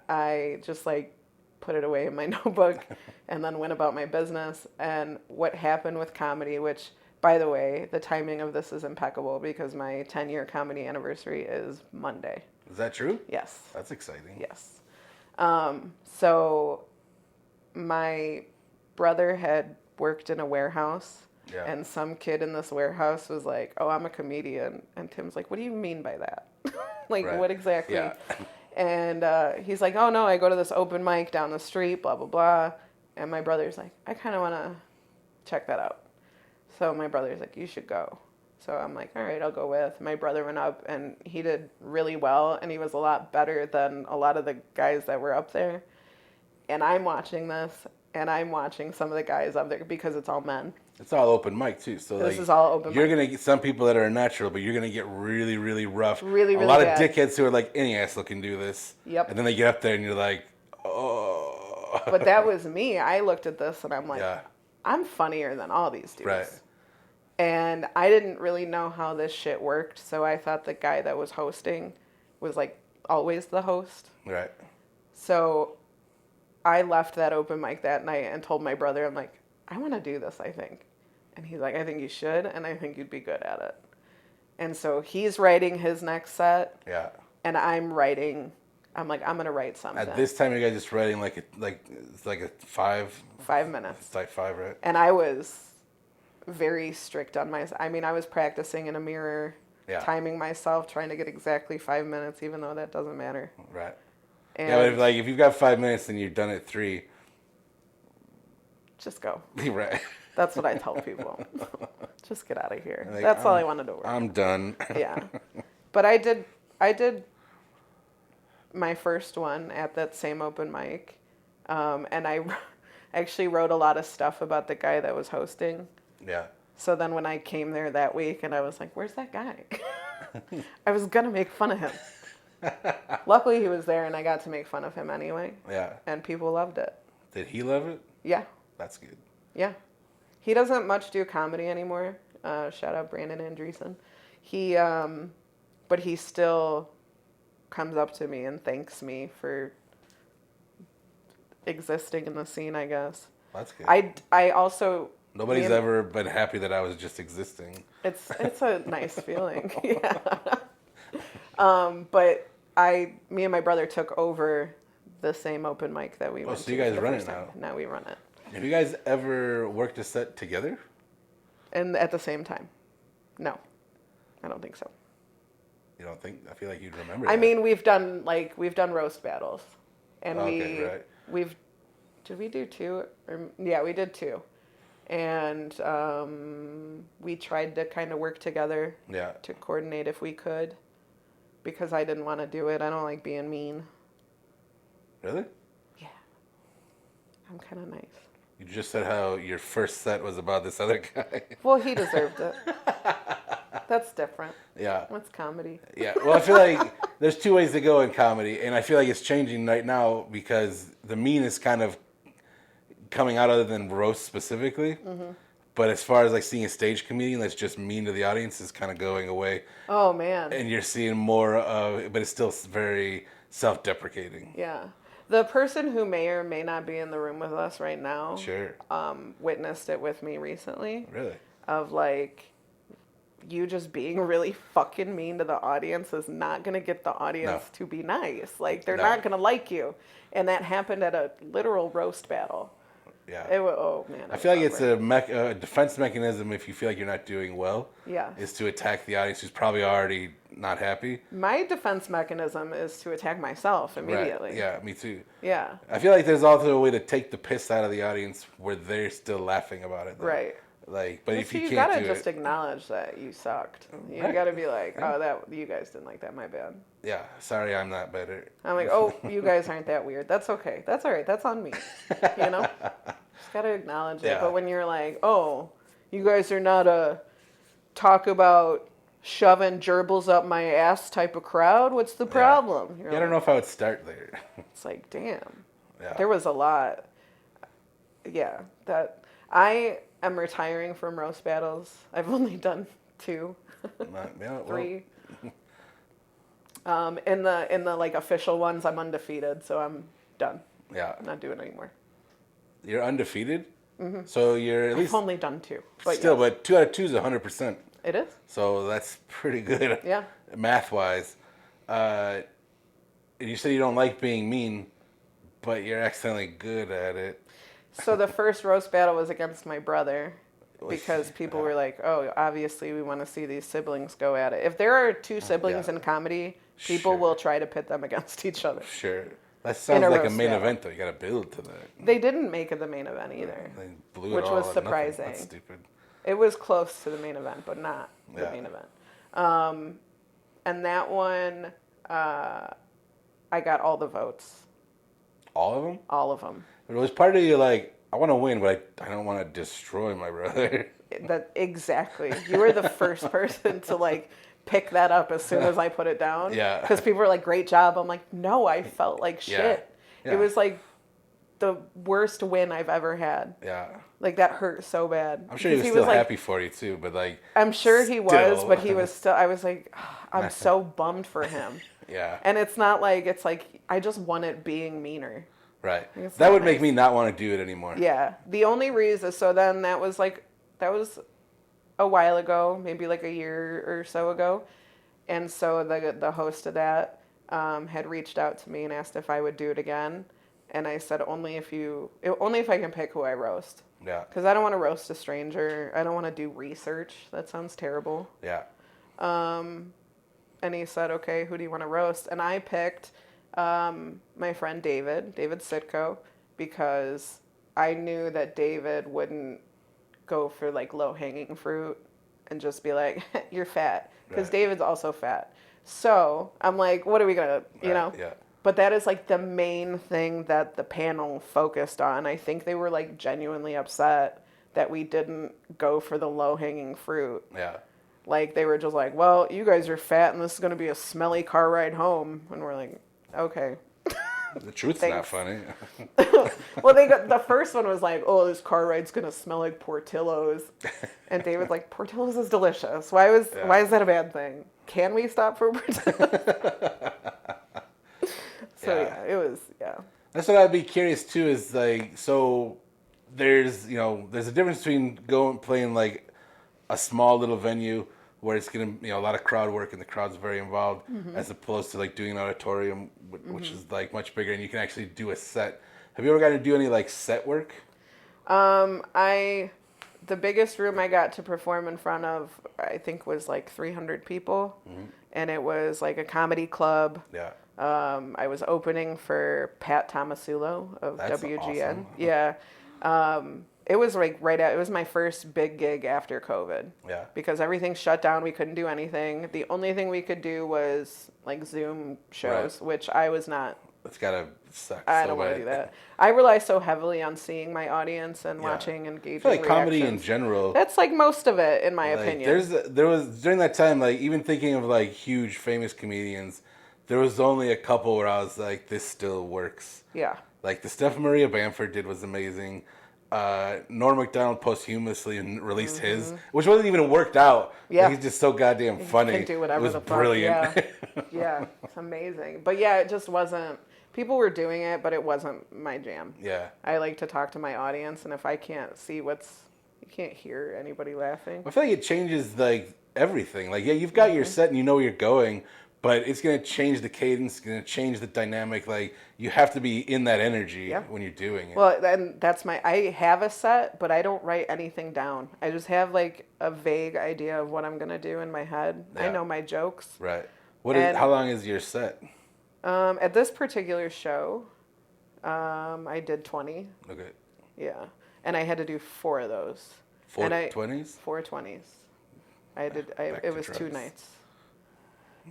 I just like put it away in my notebook and then went about my business. And what happened with comedy, which, by the way, the timing of this is impeccable because my 10-year comedy anniversary is Monday. Is that true? Yes. That's exciting. Yes. So my brother had worked in a warehouse, and some kid in this warehouse was like, "Oh, I'm a comedian." And Tim's like, "What do you mean by that? Like, what exactly?" Yeah. And he's like, "Oh, no, I go to this open mic down the street, blah, blah, blah." And my brother's like, "I kind of want to check that out." So my brother's like, "You should go." So I'm like, "All right, I'll go with." My brother went up, and he did really well, and he was a lot better than a lot of the guys that were up there. And I'm watching this, and I'm watching some of the guys up there because it's all men. It's all open mic too, so This like, is all open you're mic. gonna get some people that are natural, but you're gonna get really, really rough. Really, a really lot bad. of dickheads who are like, any asshole can do this. Yep. And then they get up there and you're like, oh. But that was me. I looked at this, and I'm like, Yeah. I'm funnier than all these dudes. Right. And I didn't really know how this shit worked, so I thought the guy that was hosting was like always the host. Right. So I left that open mic that night and told my brother, I'm like, I want to do this, I think. And he's like, I think you should, and I think you'd be good at it. And so he's writing his next set, Yeah. and I'm like, I'm going to write something. At this time, you guys just writing it's like a 5. 5 minutes. It's like 5, right? And I was very strict on myself. I mean, I was practicing in a mirror, timing myself, trying to get exactly 5 minutes, even though that doesn't matter. Right. And Yeah, but if you've got 5 minutes and you've done it 3, just go. right. That's what I tell people. Just get out of here. Like, That's all I wanted to work. I'm done. Yeah. But I did my first one at that same open mic. And I actually wrote a lot of stuff about the guy that was hosting. Yeah. So then when I came there that week and I was like, where's that guy? I was going to make fun of him. Luckily he was there and I got to make fun of him anyway. Yeah. And people loved it. Did he love it? Yeah. That's good. Yeah. He doesn't much do comedy anymore. Shout out Brandon Andreessen. But he still comes up to me and thanks me for existing in the scene, I guess. That's good. I also... Nobody's ever been happy that I was just existing. It's a nice feeling. Yeah. But me and my brother took over the same open mic that we went to. So you guys the run first it time. now? Now we run it. Have you guys ever worked a set together? And at the same time? No. I don't think so. You don't think? I feel like you'd remember I that. mean, we've done roast battles. And Okay, right. did we do 2? Yeah, we did 2. And we tried to kind of work together to coordinate if we could. Because I didn't want to do it. I don't like being mean. Really? Yeah. I'm kind of nice. You just said how your first set was about this other guy. Well, he deserved it. That's different. Yeah. What's comedy? Yeah. Well, I feel like there's 2 ways to go in comedy, and I feel like it's changing right now because the mean is kind of coming out other than roast specifically. Mm-hmm. But as far as like seeing a stage comedian that's just mean to the audience is kind of going away. Oh, man. And you're seeing more of, but it's still very self-deprecating. Yeah. The person who may or may not be in the room with us right now Sure. Witnessed it with me recently. Really? Of like, you just being really fucking mean to the audience is not going to get the audience to be nice. Like, they're not going to like you. And that happened at a literal roast battle. Yeah. Oh, man. I feel like it's a defense mechanism if you feel like you're not doing well. Yeah. Is to attack the audience who's probably already not happy. My defense mechanism is to attack myself immediately. Right. Yeah, me too. Yeah. I feel like there's also a way to take the piss out of the audience where they're still laughing about it. Though. Right. Like, but if you you can't gotta do just it, acknowledge that you sucked. You Right. gotta be like, oh, that you guys didn't like that. My bad. yeah, sorry, I'm not better. I'm like, oh, you guys aren't that weird. That's okay. That's all right. That's on me. You know, just gotta acknowledge it. Yeah. But when you're like, oh, you guys are not a talk about shoving gerbils up my ass type of crowd. What's the problem? You're Yeah, I don't know if I would start there. It's like, damn. Yeah. There was a lot. Yeah, that I am retiring from roast battles. I've only done 2, Yeah, well, 3. In the like official ones, I'm undefeated, so I'm done. yeah. I'm not doing it anymore. You're undefeated? So you're at least... I've only done 2. But Still, yes, but 2 out of 2 is 100%. it is. So that's pretty good. Yeah. Math-wise. And you said you don't like being mean, but you're accidentally good at it. So the first roast battle was against my brother because people were like, oh, obviously we want to see these siblings go at it. If there are 2 siblings in comedy, people Sure. will try to pit them against each other. Sure. That sounds a like a roast main battle. event, though. You got to build to that. They didn't make it the main event either. They blew it Which all was out of nothing. surprising. That's stupid. It was close to the main event, but not the Yeah. main event. And that one, I got all the votes. All of them? All of them. It was part of you like, I want to win, but I don't want to destroy my brother. That exactly. You were the first person to like pick that up as soon as I put it down. Yeah. Because people were like, "Great job." I'm like, "No, I felt like shit. Yeah. It was like the worst win I've ever had. Yeah. Like that hurt so bad." I'm sure he was Because still like, happy for you, too, but like... I'm sure he was, still. but he was still. I was like, I'm so bummed for him. Yeah. And it's not like it's like I just wanted being meaner. Right. It's That not would make nice. me not want to do it anymore. Yeah. The only reason, so then that was a while ago, maybe like a year or so ago. And so the host of that had reached out to me and asked if I would do it again. And I said, only if I can pick who I roast. Yeah. Because I don't want to roast a stranger. I don't want to do research. That sounds terrible. Yeah. And he said, okay, who do you want to roast? And I picked my friend David Sitko, because I knew that David wouldn't go for like low-hanging fruit and just be like, you're fat. Because Right. David's also fat. So I'm like, what are we going to, you know? Yeah. But that is like the main thing that the panel focused on. I think they were like genuinely upset that we didn't go for the low-hanging fruit. Yeah. Like, they were just like, well, you guys are fat and this is going to be a smelly car ride home. And we're like, okay. The truth's Thanks. not funny. Well, the first one was like, oh, this car ride's going to smell like Portillo's. And David's like, Portillo's is delicious. Why is that a bad thing? Can we stop for Portillo's? So, it was. That's what I'd be curious too. Is like, so there's a difference between playing like a small little venue where it's gonna a lot of crowd work and the crowd's very involved, as opposed to like doing an auditorium, which is like much bigger and you can actually do a set. Have you ever got to do any like set work? The biggest room I got to perform in front of, I think, was like 300 people, and it was like a comedy club. Yeah. I was opening for Pat Tomasulo of That's WGN. awesome. Yeah. It was like it was my first big gig after COVID. Yeah. Because everything shut down. We couldn't do anything. The only thing we could do was like Zoom shows, which I was not. It's gotta suck. I don't want to do that. I rely so heavily on seeing my audience and watching, engaging. I feel like comedy in reactions. general. That's like most of it, in my opinion. There was during that time, like even thinking of like huge famous comedians, there was only a couple where I was like, this still works. Yeah. Like the stuff Maria Bamford did was amazing. Norm Macdonald posthumously released his, which wasn't even worked out. Yeah. He's just so goddamn funny. Can do whatever it was the fuck. brilliant. Yeah, it's amazing. But yeah, it just wasn't. People were doing it, but it wasn't my jam. Yeah. I like to talk to my audience, and if I can't see you can't hear anybody laughing. I feel like it changes like everything. Like, yeah, you've got your set and you know where you're going, but it's gonna change the cadence, it's gonna change the dynamic. Like, you have to be in that energy when you're doing it. Well, then I have a set, but I don't write anything down. I just have like a vague idea of what I'm gonna do in my head. I know my jokes. Right. How long is your set? At this particular show, I did 20. Okay. Yeah. And I had to do 4 of those. 420s? 420s. It was 2 nights.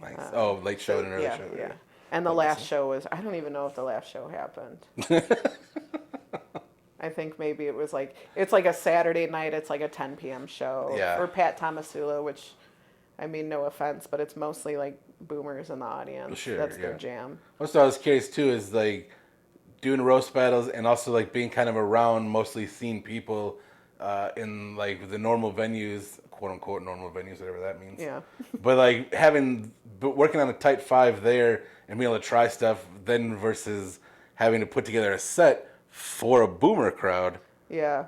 Nice. Late show and early show. Yeah. And the last show was, I don't even know if the last show happened. I think maybe it was like, it's like a Saturday night, it's like a 10 p.m. show. Yeah. For Pat Tomasula, which, I mean, no offense, but it's mostly like boomers in the audience. Sure, That's their jam. What I was curious too is like doing roast battles and also like being kind of around mostly seen people in like the normal venues, quote unquote normal venues, whatever that means. Yeah. But like working on a tight 5 there and being able to try stuff then versus having to put together a set for a boomer crowd. Yeah.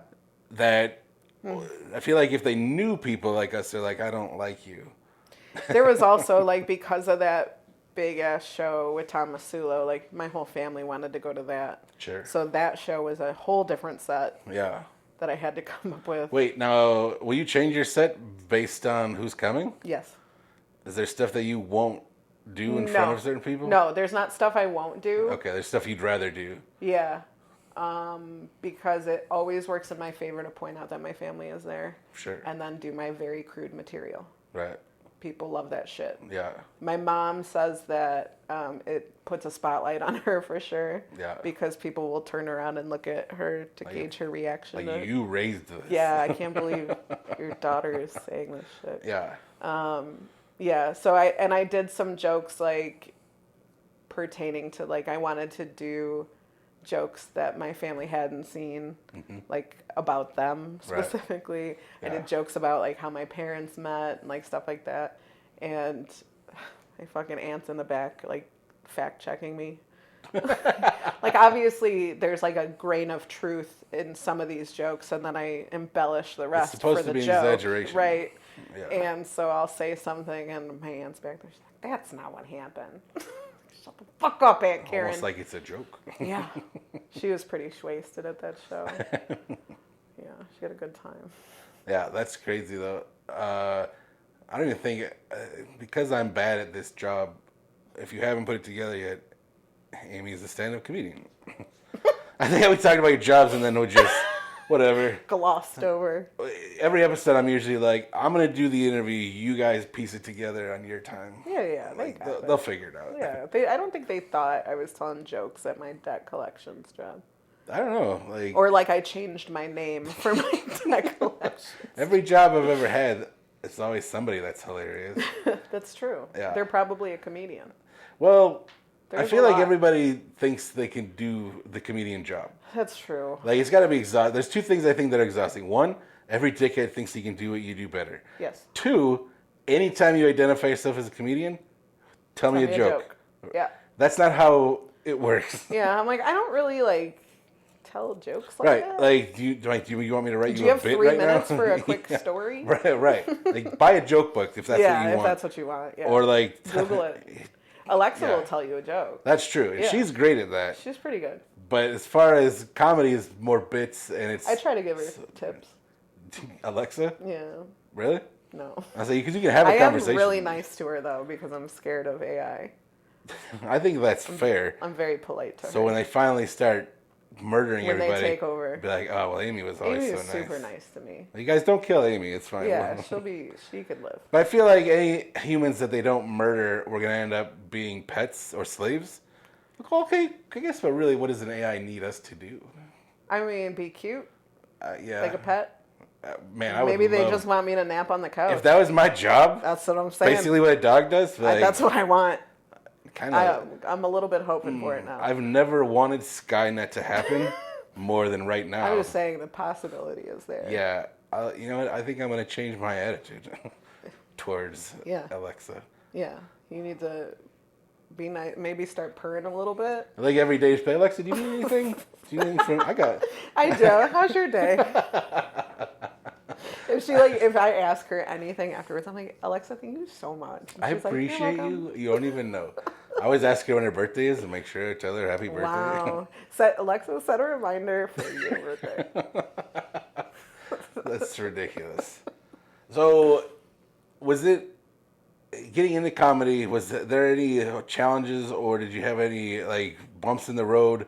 That I feel like if they knew people like us, they're like, I don't like you. There was also like, because of that big ass show with Tomasulo, like my whole family wanted to go to that. Sure. So that show was a whole different set. Yeah. That I had to come up with. Wait, now will you change your set based on who's coming? Yes. Is there stuff that you won't do in front of certain people? No, there's not stuff I won't do. Okay, there's stuff you'd rather do. Yeah. Because it always works in my favor to point out that my family is there. Sure. And then do my very crude material. Right. People love that shit. Yeah. My mom says that it puts a spotlight on her for sure. Yeah. Because people will turn around and look at her to gauge her reaction. Like you raised this. Yeah, I can't believe your daughter is saying this shit. Yeah. Yeah, so I did some jokes like pertaining to like I wanted to do jokes that my family hadn't seen, like about them specifically. Right. Yeah. I did jokes about like how my parents met and like stuff like that. And my fucking aunt's in the back like fact checking me. Like obviously there's like a grain of truth in some of these jokes and then I embellish the rest for the joke. It's supposed to be an exaggeration. Right. Yeah. And so I'll say something and my aunt's back there, she's like, that's not what happened. Shut the fuck up, Aunt Karen. Almost like it's a joke. Yeah. She was pretty wasted at that show. Yeah, she had a good time. Yeah, that's crazy though. I don't even think, because I'm bad at this job, if you haven't put it together yet, Aimee is a stand-up comedian. I think we talked about your jobs and then we'll just, whatever. Glossed over. Every episode I'm usually like, I'm going to do the interview, you guys piece it together on your time. Yeah. They'll figure it out. Yeah, I don't think they thought I was telling jokes at my debt collections job. I don't know. Or like I changed my name for my debt collections. Every job I've ever had, it's always somebody that's hilarious. That's true. Yeah. They're probably a comedian. Well, I feel like everybody thinks they can do the comedian job. That's true. Like, it's got to be exhausting. There's 2 things I think that are exhausting. 1, every dickhead thinks he can do what you do better. Yes. 2, anytime you identify yourself as a comedian, tell me a joke. Yeah. That's not how it works. Yeah, I'm like, I don't really, like, tell jokes like that. Like, do you want me to write you a bit right now? Do you have 3 minutes for a quick story? Right. Like, buy a joke book if that's what you want. Yeah, if that's what you want. Yeah. Or, like... Google it. Alexa will tell you a joke. That's true. And she's great at that. She's pretty good. But as far as comedy is more bits and it's... I try to give her tips. Alexa? Yeah. Really? No. I say, because you can have a conversation. I am really nice to her, though, because I'm scared of AI. I think that's fair. I'm very polite to her. So when they finally start murdering everybody... When they take over. Be like, oh, well, Aimee was always so nice. Aimee was super nice to me. You guys don't kill Aimee. It's fine. Yeah, she could live. But I feel like any humans that they don't murder, we're going to end up being pets or slaves. Okay, I guess, but really, what does an AI need us to do? I mean, be cute. Yeah. Like a pet. Man, Maybe they just want me to nap on the couch. If that was my job, that's what I'm saying. Basically, what a dog does. Like, that's what I want. I'm a little bit hoping for it now. I've never wanted Skynet to happen more than right now. I'm just saying the possibility is there. Yeah, you know what? I think I'm going to change my attitude towards Alexa. Yeah, you need to be nice. Maybe start purring a little bit. Like every day, just say, Alexa, do you need anything? Do you need anything from? I got. I do. How's your day? If I ask her anything afterwards, I'm like, Alexa, thank you so much. And I appreciate you. You don't even know. I always ask her when her birthday is and make sure to tell her happy birthday. Wow. Alexa, set a reminder for your birthday. That's ridiculous. So, was it getting into comedy? Was there any challenges, or did you have any like bumps in the road?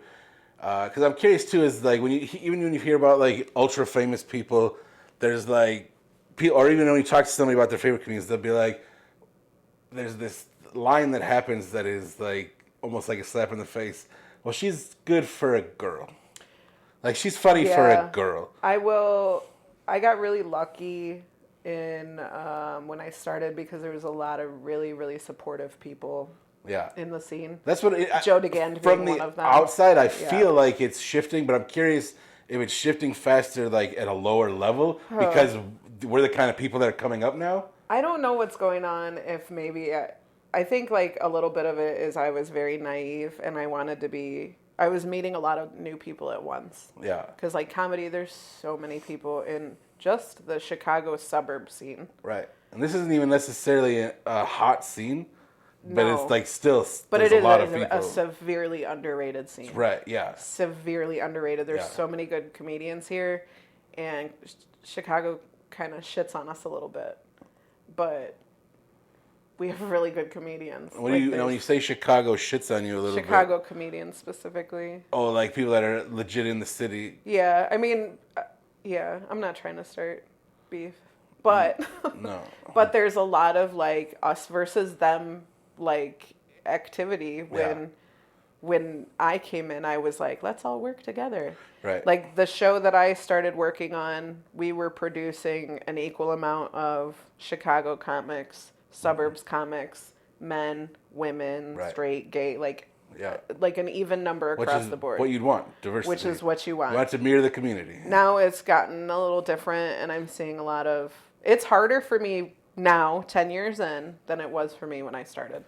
Because I'm curious too. Is like even when you hear about like ultra famous people there's like people, or even when you talk to somebody about their favorite comedians, they'll be like, there's this line that happens that is like almost like a slap in the face. Well, she's good for a girl. Like, she's funny for a girl. I got really lucky in when I started because there was a lot of really, really supportive people in the scene. That's what Joe DeGand being one of them. From the outside, I feel like it's shifting, but I'm curious if it's shifting faster, like, at a lower level, because we're the kind of people that are coming up now. I don't know what's going on. If maybe I think like a little bit of it is I was very naive and I was meeting a lot of new people at once. Yeah. Because like comedy, there's so many people in just the Chicago suburb scene. Right. And this isn't even necessarily a hot scene, but it's like still, but there's it is a lot of people. a severely underrated scene. Right, yeah. Severely underrated. There's so many good comedians here, and Chicago kind of shits on us a little bit. But we have really good comedians. When you say Chicago shits on you a little bit? Chicago comedians specifically. Oh, like people that are legit in the city. Yeah, I mean, I'm not trying to start beef. But no. But there's a lot of like us versus them like activity when I came in, I was like, let's all work together. Right. Like the show that I started working on, we were producing an equal amount of Chicago comics, suburbs comics, men, women, straight, gay, like an even number across the board. What you'd want, diversity. Which is what you want. You want to mirror the community. Now it's gotten a little different, and I'm seeing a lot of... It's harder for me now, 10 years in, than it was for me when I started.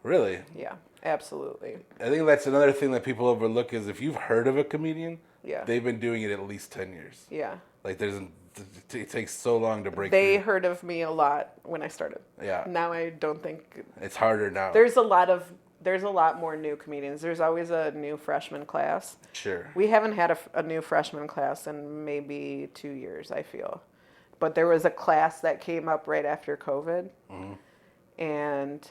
Really? Yeah, absolutely. I think that's another thing that people overlook is if you've heard of a comedian, they've been doing it at least 10 years. Yeah. Like it takes so long to break They through. heard of me a lot when I started. Yeah. Now I don't think... It's harder now. There's a lot more new comedians. There's always a new freshman class. Sure. We haven't had a new freshman class in maybe 2 years, I feel. But there was a class that came up right after COVID. Mm-hmm. And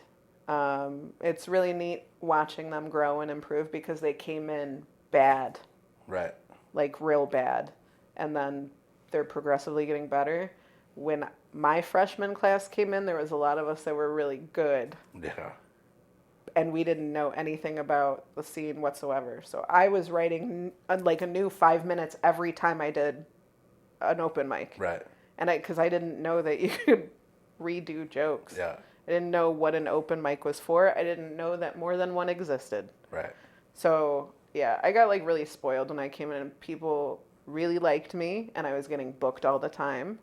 it's really neat watching them grow and improve because they came in bad. Right. Like real bad. And then they're progressively getting better. When my freshman class came in, there was a lot of us that were really good. Yeah. And we didn't know anything about the scene whatsoever. So I was writing like a new 5 minutes every time I did an open mic. Right. And because I didn't know that you could redo jokes. Yeah. I didn't know what an open mic was for. I didn't know that more than one existed. Right. So, yeah, I got like really spoiled when I came in and people really liked me and I was getting booked all the time.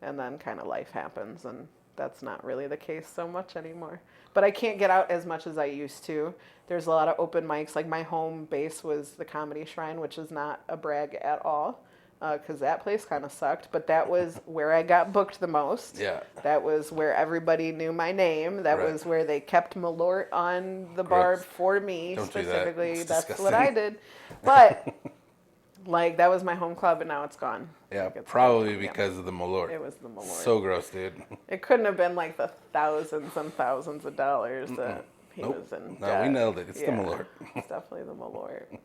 And then kind of life happens and that's not really the case so much anymore. But I can't get out as much as I used to. There's a lot of open mics. Like my home base was the Comedy Shrine, which is not a brag at all. Because that place kind of sucked, but that was where I got booked the most. Yeah. That was where everybody knew my name. That was where they kept Malort on the bar for me specifically. That's disgusting. What I did. But like that was my home club, and now it's gone. Yeah, probably because of the Malort. It was the Malort. So gross, dude. It couldn't have been like the thousands and thousands of dollars that he was in. No, we nailed it. It's the Malort. It's definitely the Malort.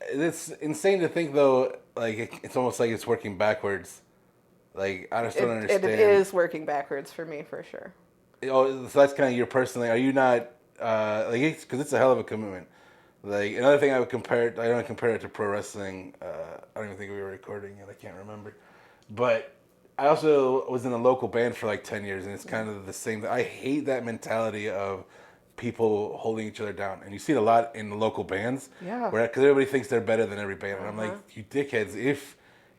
It's insane to think, though, like, it's almost like it's working backwards. Like, I just don't understand. It is working backwards for me, for sure. Oh, so that's kind of your personal... Are you not... like, because it's a hell of a commitment. Like, another thing I don't compare it to pro wrestling. I don't even think we were recording it. I can't remember. But I also was in a local band for, like, 10 years, and it's kind of the same... I hate that mentality of... people holding each other down, and you see it a lot in the local bands. Yeah. Because everybody thinks they're better than every band, and I'm like, you dickheads!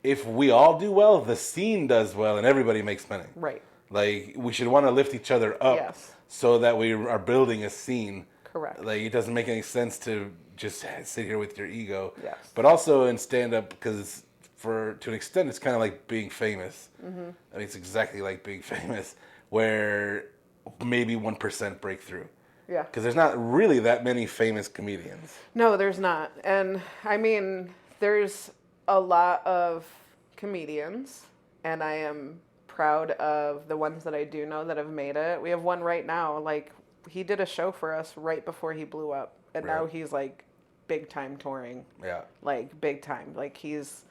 If we all do well, the scene does well, and everybody makes money. Right. Like we should want to lift each other up, so that we are building a scene. Correct. Like it doesn't make any sense to just sit here with your ego. Yes. But also in stand up, because to an extent, it's kind of like being famous. Mm-hmm. I mean, it's exactly like being famous, where maybe 1% break through. Yeah. Because there's not really that many famous comedians. No, there's not. And, I mean, there's a lot of comedians, and I am proud of the ones that I do know that have made it. We have one right now. Like, he did a show for us right before he blew up, and now he's, like, big-time touring. Yeah. Like, big time. Like, he's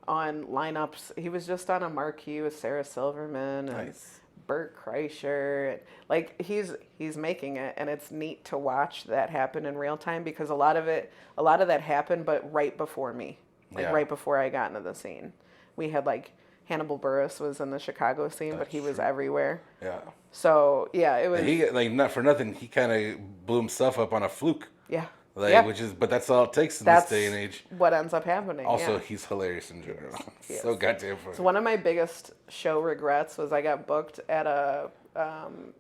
on lineups. He was just on a marquee with Sarah Silverman and Nice. Bert Kreischer. Like he's making it, and it's neat to watch that happen in real time because a lot of that happened, but right before me, like Yeah. right before I got into the scene. We had like Hannibal Buress was in the Chicago scene, but he was everywhere. Yeah. So yeah, it was. He like not for nothing. He kind of blew himself up on a fluke. Yeah. Like, Yeah. but that's all it takes in That's this day and age. what ends up happening. Also, yeah. he's hilarious in general. Yes. So goddamn funny. So one of my biggest show regrets was I got booked at a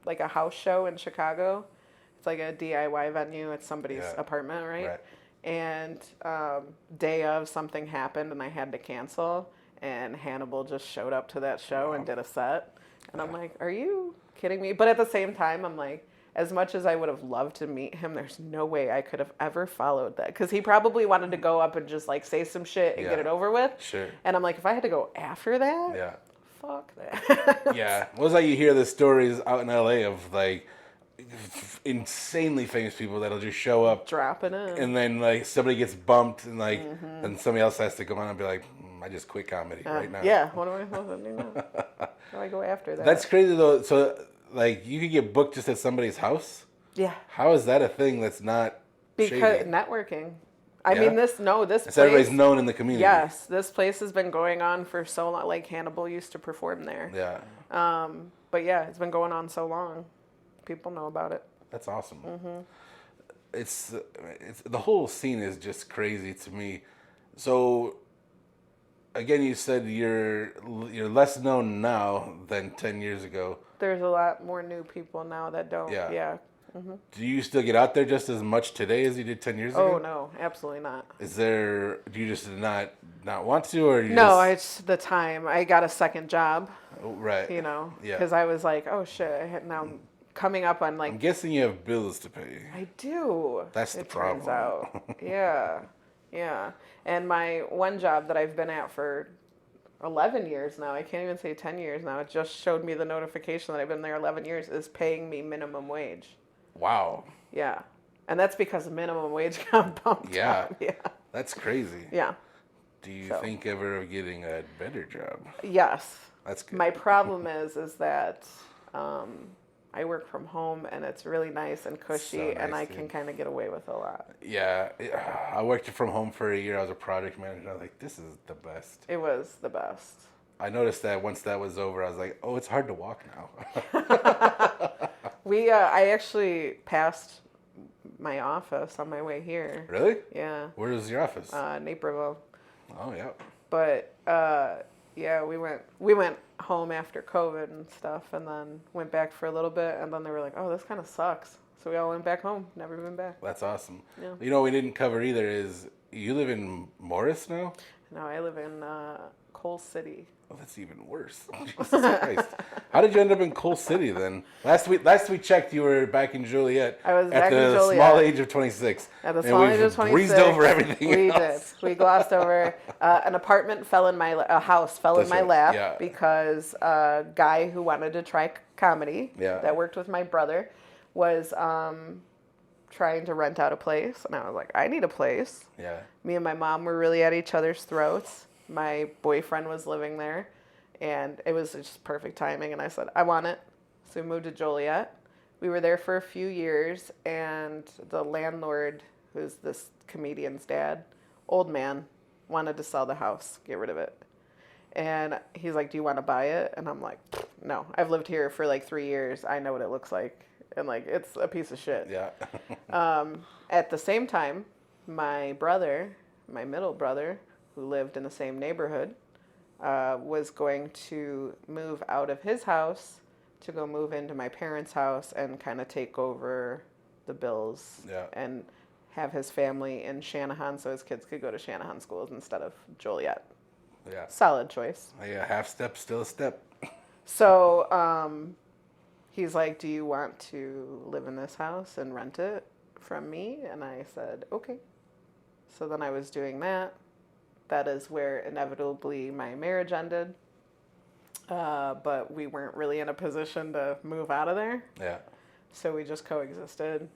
like a house show in Chicago. It's like a DIY venue at somebody's Yeah. apartment, right? Right. And day of something happened and I had to cancel. And Hannibal just showed up to that show and did a set. And I'm like, are you kidding me? But at the same time, I'm like, as much as I would have loved to meet him, there's no way I could have ever followed that. Because he probably wanted to go up and just like say some shit and get it over with. Sure. And I'm like, if I had to go after that, Yeah. fuck that. Yeah. Well, it's like you hear the stories out in LA of like insanely famous people that'll just show up Dropping in. and then like somebody gets bumped and like and somebody else has to come on and be like, I just quit comedy right now. Yeah, what am I supposed to do now? How do I go after that? That's crazy though. So like you could get booked just at somebody's house. yeah. How is that a thing that's not Because shady? networking. I Yeah? mean, this It's place. everybody's known in the community. Yes, this place has been going on for so long. Like Hannibal used to perform there. Yeah. But yeah, it's been going on so long. People know about it. That's awesome. It's the whole scene is just crazy to me. So again, you said you're less known now than 10 years ago. There's a lot more new people now that don't. Yeah. Yeah. Do you still get out there just as much today as you did 10 years ago? Oh no, absolutely not. Do you just not want to, or you No, just, it's the time. I got a second job, oh, right? you know, Yeah. because I was like, oh shit, now I'm coming up on like. I'm guessing you have bills to pay. I do. That's the it turns problem. out. Yeah, yeah. And my one job that I've been at for 11 years now, I can't even say 10 years now, it just showed me the notification that I've been there 11 years, is paying me minimum wage. Wow. Yeah. And that's because minimum wage got bumped Yeah. up. Yeah. That's crazy. Yeah. Do you So. think ever of getting a better job? Yes. That's good. My problem is that I work from home and it's really nice and cushy, So and nice, I dude. can kind of get away with a lot. Yeah, I worked from home for a year. I was a project manager. I was like, this is the best. It was the best. I noticed that once that was over, I was like, oh, it's hard to walk now. I actually passed my office on my way here. Really? Yeah. Where is your office? Naperville. Oh, yeah. But yeah, we went home after COVID and stuff, and then went back for a little bit, and then they were like, "Oh, this kind of sucks." So we all went back home. Never been back. That's awesome. Yeah. You know what we didn't cover either is you live in Morris now? No, I live in Coal City. Oh, that's even worse. Jesus Christ. How did you end up in Coal City then? Last we checked, you were back in Joliet. I was at back in the Joliet. small age of 26. At the And small age we've of 26, breezed over everything we else. did. We glossed over an apartment fell in a house fell That's in my right, lap yeah. because a guy who wanted to try comedy Yeah. that worked with my brother was trying to rent out a place, and I was like, I need a place. Yeah. Me and my mom were really at each other's throats. My boyfriend was living there, and it was just perfect timing. And I said, I want it. So we moved to Joliet. We were there for a few years, and the landlord, who's this comedian's dad, old man, wanted to sell the house, get rid of it. And he's like, do you want to buy it? And I'm like, no. I've lived here for like 3 years. I know what it looks like. And like, it's a piece of shit. Yeah. At the same time, my brother, my middle brother, who lived in the same neighborhood, was going to move out of his house to go move into my parents' house and kind of take over the bills Yeah. and have his family in Shanahan so his kids could go to Shanahan schools instead of Joliet. Yeah. Solid choice. Yeah, half step, still a step. So he's like, do you want to live in this house and rent it from me? And I said, okay. So then I was doing that. That is where inevitably my marriage ended. But we weren't really in a position to move out of there. Yeah. So we just coexisted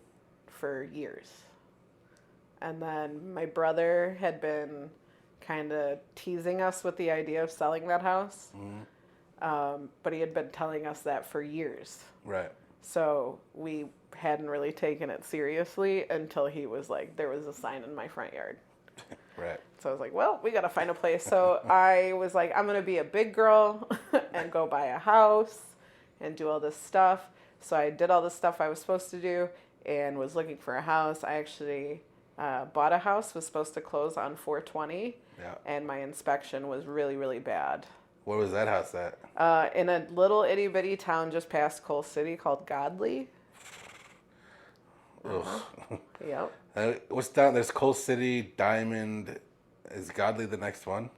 for years. And then my brother had been kind of teasing us with the idea of selling that house. But he had been telling us that for years. Right. So we hadn't really taken it seriously until he was like, there was a sign in my front yard. Right. So I was like, well, we got to find a place. So I was like, I'm going to be a big girl and go buy a house and do all this stuff. So I did all the stuff I was supposed to do and was looking for a house. I actually bought a house, was supposed to close on 4/20, and my inspection was really, really bad. Where was that house at? In a little itty bitty town just past Coal City called Godley. Yep. What's down? There's Coal City, Diamond. Is Godly the next one?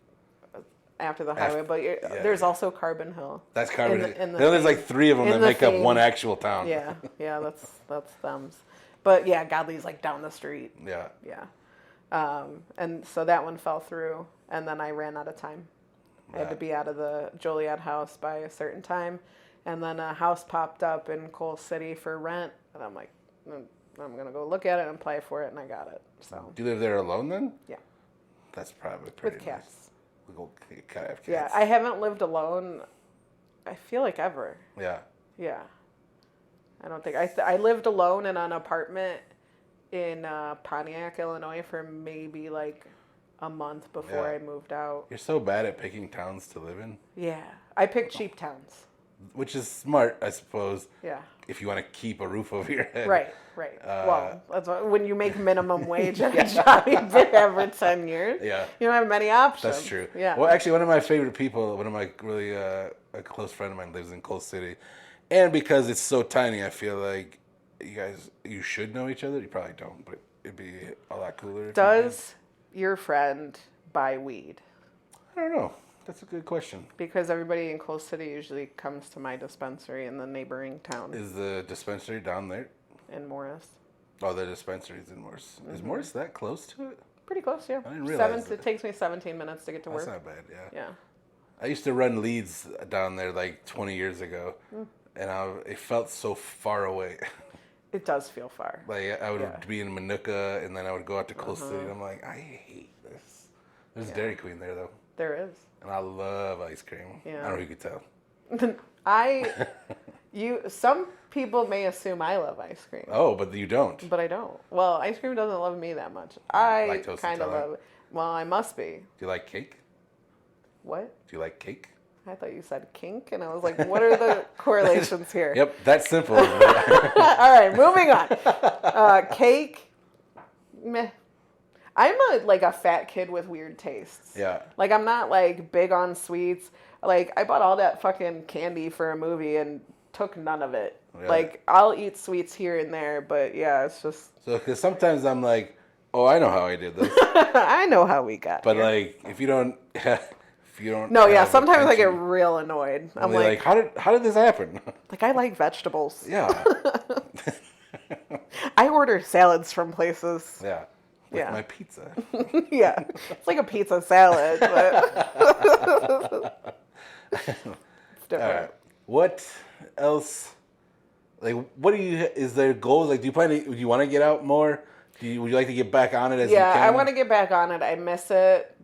After the highway, but there's also Carbon Hill. That's Carbon Hill. There's like 3 of them that make up one actual town. Yeah, that's them. But yeah, Godly's like down the street. Yeah. Yeah. And so that one fell through, and then I ran out of time. I had to be out of the Joliet house by a certain time, and then a house popped up in Coal City for rent, and I'm like, I'm gonna go look at it and apply for it, and I got it. So. Do you live there alone then? Yeah. That's probably pretty with cats. Nice. Yeah, I haven't lived alone. I feel like ever. Yeah. Yeah. I don't think I lived alone in an apartment in Pontiac, Illinois, for maybe like a month before I moved out. You're so bad at picking towns to live in. Yeah, I picked cheap towns. Which is smart, I suppose. Yeah. If you want to keep a roof over your head. Right. Well, that's when you make minimum wage at a job you've been there for 10 years. Yeah. You don't have many options. That's true. Yeah. Well, actually, one of my favorite people, one of my really a close friend of mine lives in Coal City, and because it's so tiny, I feel like you should know each other. You probably don't, but it'd be a lot cooler. Does your friend buy weed? I don't know. That's a good question. Because everybody in Coal City usually comes to my dispensary in the neighboring town. Is the dispensary down there? In Morris. Oh, the dispensary's in Morris. Mm-hmm. Is Morris that close to it? Pretty close, yeah. I didn't realize It takes me 17 minutes to get to work. That's not bad, yeah. Yeah. I used to run leads down there like 20 years ago, and it felt so far away. It does feel far. Like I would be in Manuka, and then I would go out to Coal City, and I'm like, I hate this. There's Dairy Queen there, though. There is. And I love ice cream. Yeah. I don't know if you could tell. Some people may assume I love ice cream. Oh, but you don't. But I don't. Well, ice cream doesn't love me that much. I Lactose kind of intolerant? love it. Well, I must be. Do you like cake? What? Do you like cake? I thought you said kink, and I was like, what are the correlations here? Yep, that's simple. All right, moving on. Cake, meh. I'm like a fat kid with weird tastes. Yeah. Like, I'm not like big on sweets. Like, I bought all that fucking candy for a movie and took none of it. Really? Like, I'll eat sweets here and there, but yeah, it's just. So, because sometimes I'm like, oh, I know how I did this. I know how we got But here. like, if you don't. No, yeah, sometimes I get attention, real annoyed. I'm like, how did this happen? like, I like vegetables. Yeah. I order salads from places. Yeah. Like my pizza. Yeah, it's like a pizza salad, but it's different. All right. What else? Like, is there goals? Like, do you want to get out more? Would you like to get back on it as you can? Yeah, I want to get back on it. I miss it.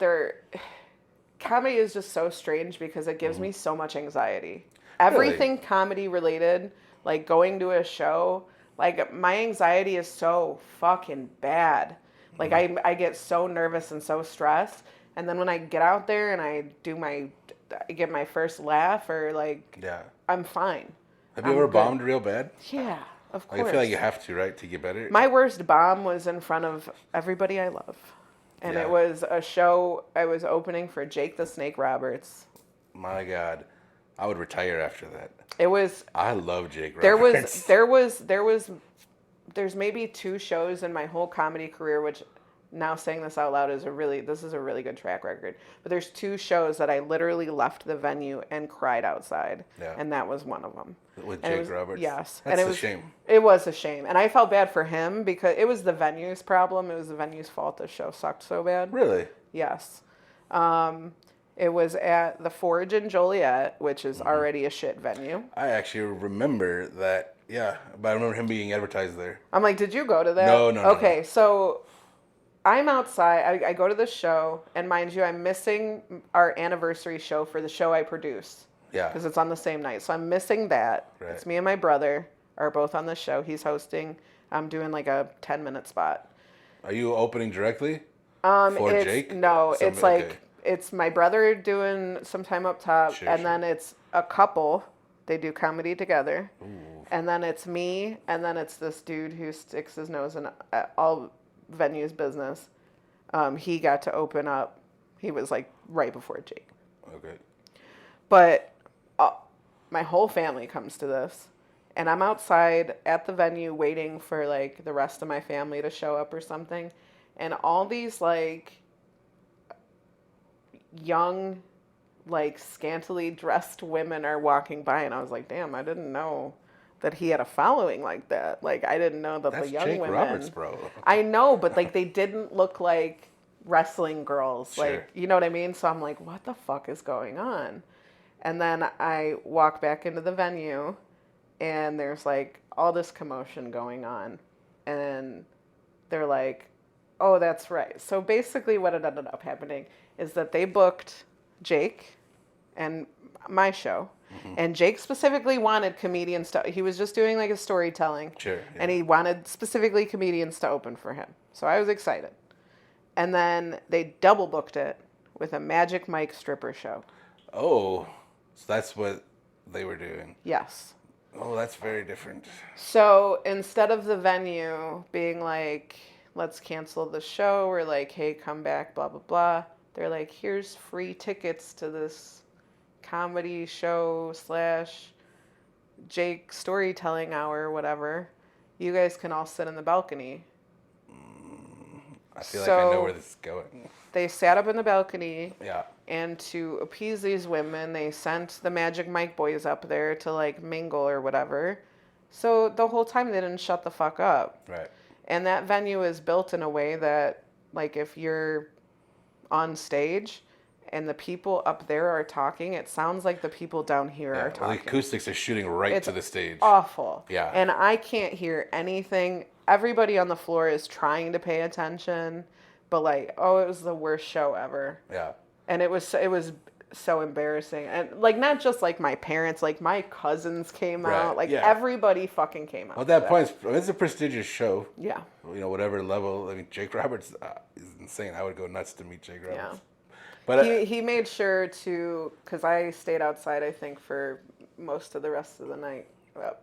Comedy is just so strange because it gives me so much anxiety. Everything comedy related, like going to a show, like my anxiety is so fucking bad. Like I get so nervous and so stressed, and then when I get out there and I get my first laugh or like, I'm fine. Have you ever bombed real bad? Yeah, of course. Like, I feel like you have to, right, to get better. My worst bomb was in front of everybody I love, and it was a show I was opening for Jake the Snake Roberts. My God, I would retire after that. It was. I love Jake Roberts. There's maybe 2 shows in my whole comedy career, which now saying this out loud this is a really good track record. But there's 2 shows that I literally left the venue and cried outside. Yeah. And that was one of them. With Jake Roberts? Yes. That's and a shame. It was a shame. And I felt bad for him because it was the venue's problem. It was the venue's fault the show sucked so bad. Really? Yes. It was at the Forge in Joliet, which is already a shit venue. I actually remember that. Yeah, but I remember him being advertised there. I'm like, did you go to that? No. Okay, so I'm outside. I go to the show, and mind you, I'm missing our anniversary show for the show I produce. Yeah. Because it's on the same night. So I'm missing that. Right. It's me and my brother are both on the show. He's hosting. I'm doing like a 10-minute spot. Are you opening directly? For Jake? No, it's like, okay. it's my brother doing some time up top, Sure, and sure. then it's a couple. They do comedy together. Ooh. And then it's me, and then it's this dude who sticks his nose in all venues business. He got to open up. He was like right before Jake. Okay. But my whole family comes to this, and I'm outside at the venue waiting for like the rest of my family to show up or something, and all these like young, like scantily dressed women are walking by, and I was like, damn, I didn't know that he had a following like that. Like, I didn't know that That's the young Jake women. Roberts, bro. I know, but like they didn't look like wrestling girls. Sure. Like, you know what I mean? So I'm like, what the fuck is going on? And then I walk back into the venue, and there's like all this commotion going on. And they're like, oh, that's right. So basically what it ended up happening is that they booked Jake and my show. Mm-hmm. And Jake specifically wanted comedians to, he was just doing like a storytelling. Sure. Yeah. And he wanted specifically comedians to open for him. So I was excited. And then they double booked it with a Magic Mike stripper show. Oh, so that's what they were doing. Yes. Oh, that's very different. So instead of the venue being like, let's cancel the show, or like, hey, come back, blah, blah, blah, they're like, here's free tickets to this comedy show / Jake storytelling hour, whatever. You guys can all sit in the balcony. I feel like I know where this is going. They sat up in the balcony. Yeah. And to appease these women, they sent the Magic Mike boys up there to like mingle or whatever. So the whole time they didn't shut the fuck up. Right. And that venue is built in a way that, like, if you're on stage and the people up there are talking, it sounds like the people down here are talking. Well, the acoustics are shooting right to the stage. Awful. Yeah. And I can't hear anything. Everybody on the floor is trying to pay attention, but like, oh, it was the worst show ever. Yeah. And it was so embarrassing. And like, not just like my parents, like my cousins came out, like everybody fucking came out. Well, at that point, it's a prestigious show. Yeah. You know, whatever level. I mean, Jake Roberts is insane. I would go nuts to meet Jake Roberts. Yeah. But he made sure to, because I stayed outside, I think, for most of the rest of the night,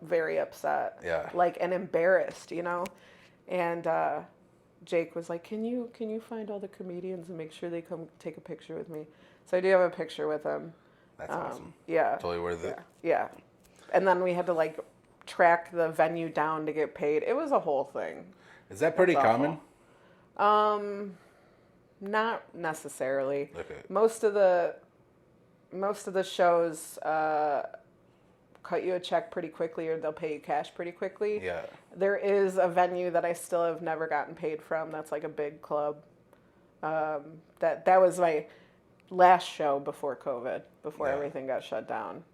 very upset. Yeah. Like, and embarrassed, you know? And Jake was like, can you find all the comedians and make sure they come take a picture with me? So I do have a picture with him. That's awesome. Yeah. Totally worth it. Yeah. And then we had to like track the venue down to get paid. It was a whole thing. Is that pretty common? Not necessarily. Okay. Most of the shows cut you a check pretty quickly, or they'll pay you cash pretty quickly. Yeah. There is a venue that I still have never gotten paid from. That's like a big club. That was my last show before COVID, before everything got shut down.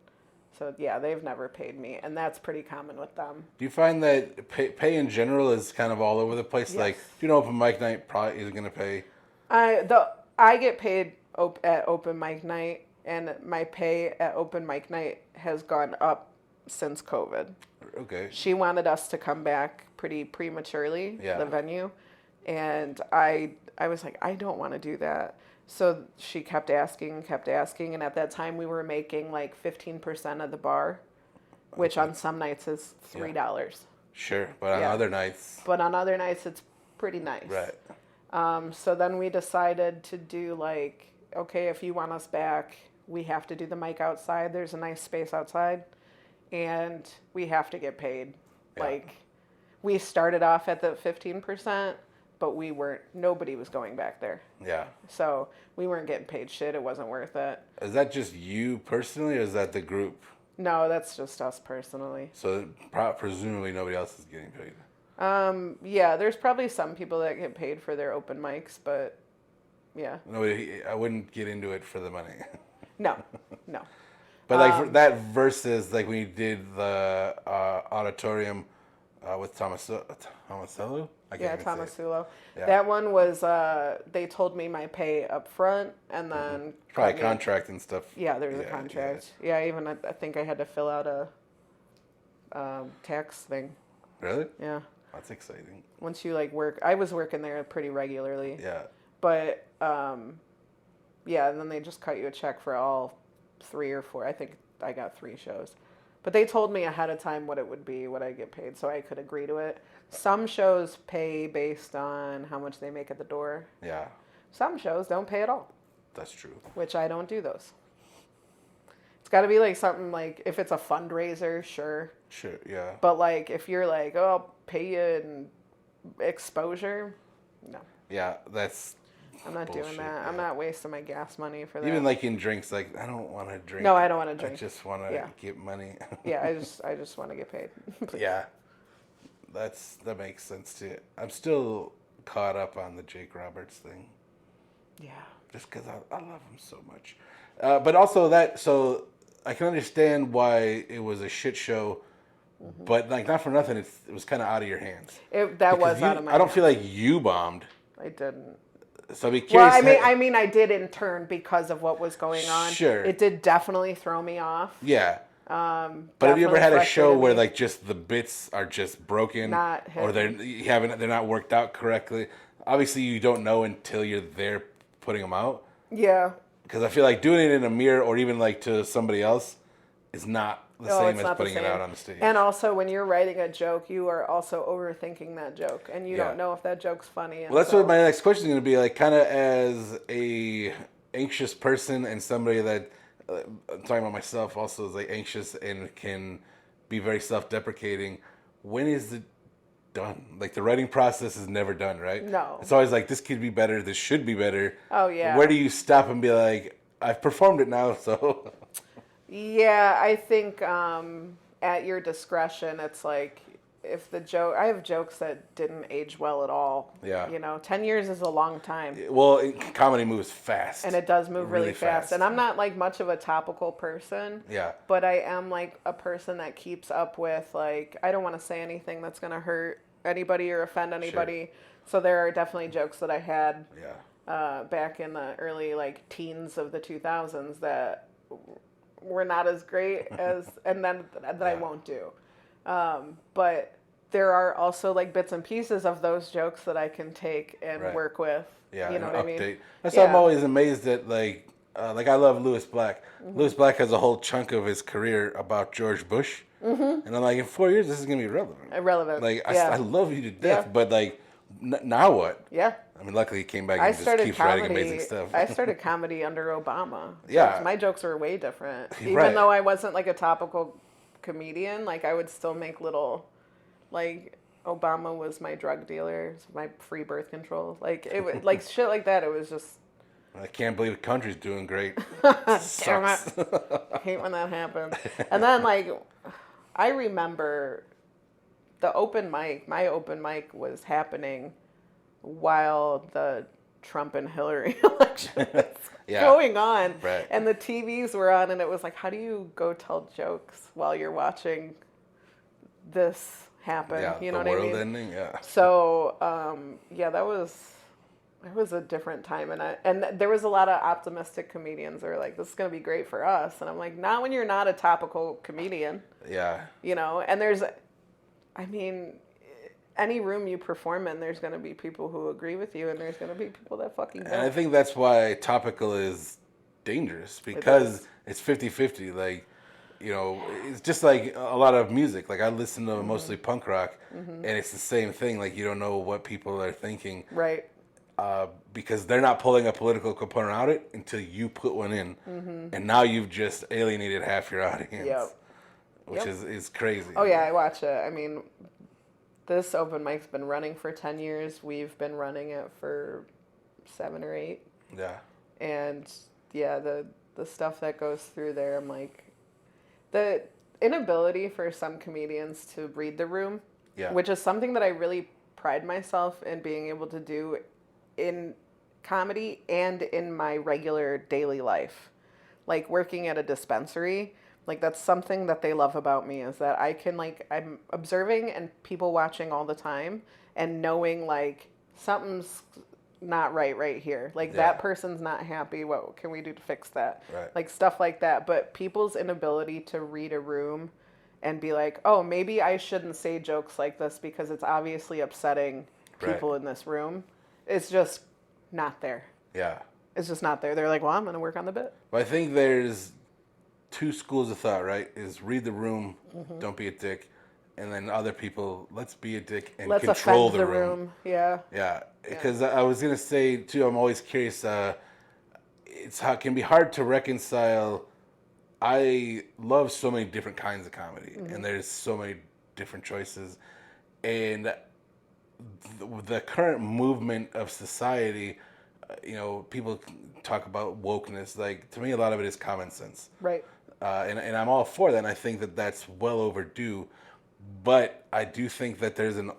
So yeah, they've never paid me, and that's pretty common with them. Do you find that pay in general is kind of all over the place? Yes. Like, do you know open mic night probably isn't going to pay? I get paid at open mic night, and my pay at open mic night has gone up since COVID. Okay. She wanted us to come back pretty prematurely, the venue, and I was like, I don't want to do that. So she kept asking, and at that time we were making like 15% of the bar, which on some nights is $3. Yeah. Sure, but on other nights. But on other nights it's pretty nice. Right. So then we decided to do like, okay, if you want us back, we have to do the mic outside. There's a nice space outside, and we have to get paid. Yeah. Like, we started off at the 15%. But nobody was going back there. Yeah. So we weren't getting paid shit. It wasn't worth it. Is that just you personally, or is that the group? No, that's just us personally. So presumably nobody else is getting paid. Yeah, there's probably some people that get paid for their open mics, but yeah. Nobody, I wouldn't get into it for the money. No. But like that versus like when you did the auditorium with Thomas Tomasello? I can't Yeah, even say it. Tomasulo. Yeah. That one was, they told me my pay up front and then... Probably cut me- contract and stuff. Yeah, there's a contract. Yeah, even I think I had to fill out a tax thing. Really? Yeah. That's exciting. Once you like work, I was working there pretty regularly. Yeah. But yeah, and then they just cut you a check for all 3 or 4. I think I got 3 shows. But they told me ahead of time what it would be, what I get paid, so I could agree to it. Some shows pay based on how much they make at the door. Yeah. Some shows don't pay at all. That's true. Which I don't do those. It's got to be like something like, if it's a fundraiser, sure. Sure, yeah. But like, if you're like, oh, I'll pay you in exposure, no. Yeah, that's I'm not bullshit, doing that. yeah. I'm not wasting my gas money for that. Even like in drinks, like I don't want to drink. No, I don't want to drink. I just want to Yeah. get money. Yeah, I just want to get paid. Please. Yeah, that makes sense too. I'm still caught up on the Jake Roberts thing. Yeah. Just because I love him so much. But also so I can understand why it was a shit show, but like not for nothing, it was kind of out of your hands. That was out of my I don't hands. feel like you bombed. I didn't. So I'd be Well, curious. I mean, I did in turn because of what was going on. Sure. It did definitely throw me off. Yeah. But have you ever Definitely had a show frustrated where me. like just the bits are just broken, Not or hitting. they're not worked out correctly? Obviously, you don't know until you're there putting them out. Yeah. Because I feel like doing it in a mirror or even like to somebody else is not the No, same it's as not the putting it same. out on the stage. And also, when you're writing a joke, you are also overthinking that joke, and you Yeah. don't know if that joke's funny. And Well, that's so, what my next question is going to be like, kind of as a anxious person and somebody that I'm talking about myself also is like anxious and can be very self-deprecating. When is it done? Like the writing process is never done, right? No. It's always like this could be better, this should be better. Oh, yeah. Where do you stop and be like, I've performed it now, so Yeah, I think at your discretion, it's like if the joke. I have jokes that didn't age well at all. Yeah. 10 years is a long time. well, comedy moves fast. And it does move really fast. fast. And I'm not like much of a topical person. Yeah. But I am like a person that keeps up with like, I don't want to say anything that's going to hurt anybody or offend anybody. So there are definitely jokes that I had back in the early like teens of the 2000s that were not as great as, and then that I won't do. But there are also like bits and pieces of those jokes that I can take and work with. Yeah, you know an what update. I mean? That's why I'm always amazed at like I love Louis Black. Louis Black has a whole chunk of his career about George Bush, and I'm like, in 4 years this is gonna be relevant. Irrelevant. Like Yeah. I love you to death, Yeah. but like now what? Yeah. I mean, luckily he came back I and just started keeps writing comedy. amazing stuff. I started comedy under Obama. Yeah. My jokes were way different. Even Right. though I wasn't like a topical comedian, like I would still make little, like Obama was my drug dealer, my free birth control, like it was like shit like that. It was just. I can't believe the country's doing great. Damn Sucks. it. I hate when that happens. And then like, I remember the open mic. My open mic was happening while the Trump and Hillary election was going on. Right. And the TVs were on, and it was like, how do you go tell jokes while you're watching this happen? Yeah, you know the what I world mean? ending. Yeah. So, that was a different time, and there was a lot of optimistic comedians that were like, this is going to be great for us. And I'm like, not when you're not a topical comedian. Yeah. And there's, I mean, any room you perform in, there's going to be people who agree with you, and there's going to be people that fucking don't. And I think that's why topical is dangerous, because it's 50-50. Like, it's just like a lot of music. Like I listen to mostly punk rock, and it's the same thing. Like you don't know what people are thinking. Right. Because they're not pulling a political component out of it until you put one in. And now you've just alienated half your audience. Yep. Which is crazy. Oh, yeah, I watch it. I mean, this open mic's been running for 10 years. We've been running it for 7 or 8. Yeah. And, yeah, the stuff that goes through there, I'm like... The inability for some comedians to read the room, which is something that I really pride myself in being able to do in comedy and in my regular daily life. Like working at a dispensary, Like that's something that they love about me is that I can like I'm observing and people watching all the time and knowing like something's not right here. Like that person's not happy. What can we do to fix that? Right. Like stuff like that. But people's inability to read a room and be like, oh, maybe I shouldn't say jokes like this because it's obviously upsetting people in this room. It's just not there. Yeah. It's just not there. They're like, well, I'm going to work on the bit. But I think there's two schools of thought, right? Is read the room, don't be a dick. And then other people, let's be a dick and Let's control offend the room. Yeah. Yeah. Because I was going to say, too, I'm always curious. It can be hard to reconcile. I love so many different kinds of comedy. And there's so many different choices. And the current movement of society, people talk about wokeness. Like, to me, a lot of it is common sense. Right. And I'm all for that. And I think that that's well overdue. But I do think that there's an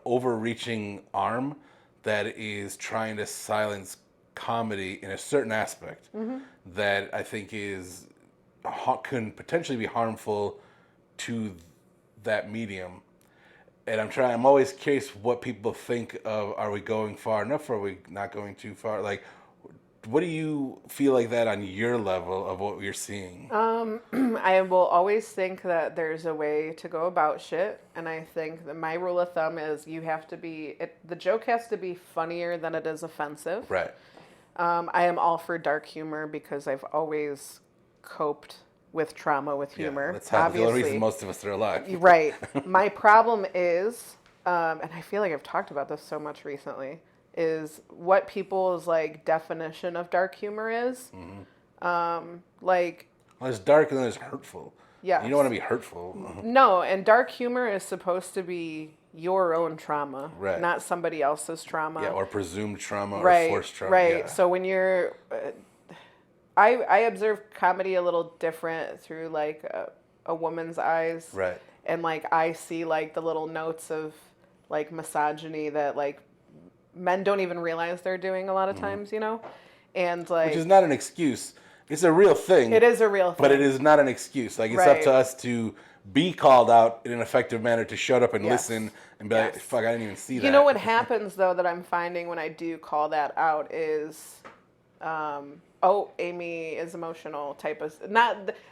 overreaching arm that is trying to silence comedy in a certain aspect that I think can potentially be harmful to that medium. And I'm always curious what people think of, are we going far enough or are we not going too far? Like, what do you feel like that on your level of what you're seeing? I will always think that there's a way to go about shit. And I think that my rule of thumb is the joke has to be funnier than it is offensive. Right. I am all for dark humor because I've always coped with trauma with humor. That's how the only reason most of us are alive. Right. My problem is, and I feel like I've talked about this so much recently, is what people's like definition of dark humor is. Like, well, there's dark and then there's hurtful. Yeah. You don't want to be hurtful. No, and dark humor is supposed to be your own trauma, right, not somebody else's trauma. Yeah, or presumed trauma right, or forced trauma. Right. Yeah. So when you're I observe comedy a little different through like a woman's eyes. Right. And like I see like the little notes of like misogyny that like men don't even realize they're doing a lot of times, And like, which is not an excuse. It's a real thing. It is a real thing. But it is not an excuse. Like, it's up to us to be called out in an effective manner, to shut up and listen and be like, fuck, I didn't even see that. You know what happens, though, that I'm finding when I do call that out is, Aimee is emotional type of...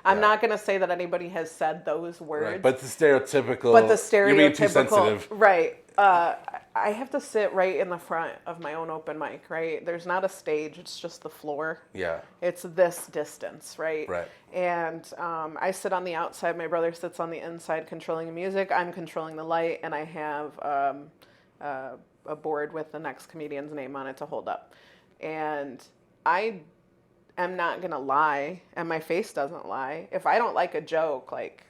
I'm not going to say that anybody has said those words. Right. But the stereotypical... You're being too sensitive. Right. I have to sit right in the front of my own open mic, right? There's not a stage. It's just the floor. Yeah. It's this distance, right? Right. And I sit on the outside. My brother sits on the inside controlling the music. I'm controlling the light. And I have a board with the next comedian's name on it to hold up. And I am not going to lie. And my face doesn't lie. If I don't like a joke, like...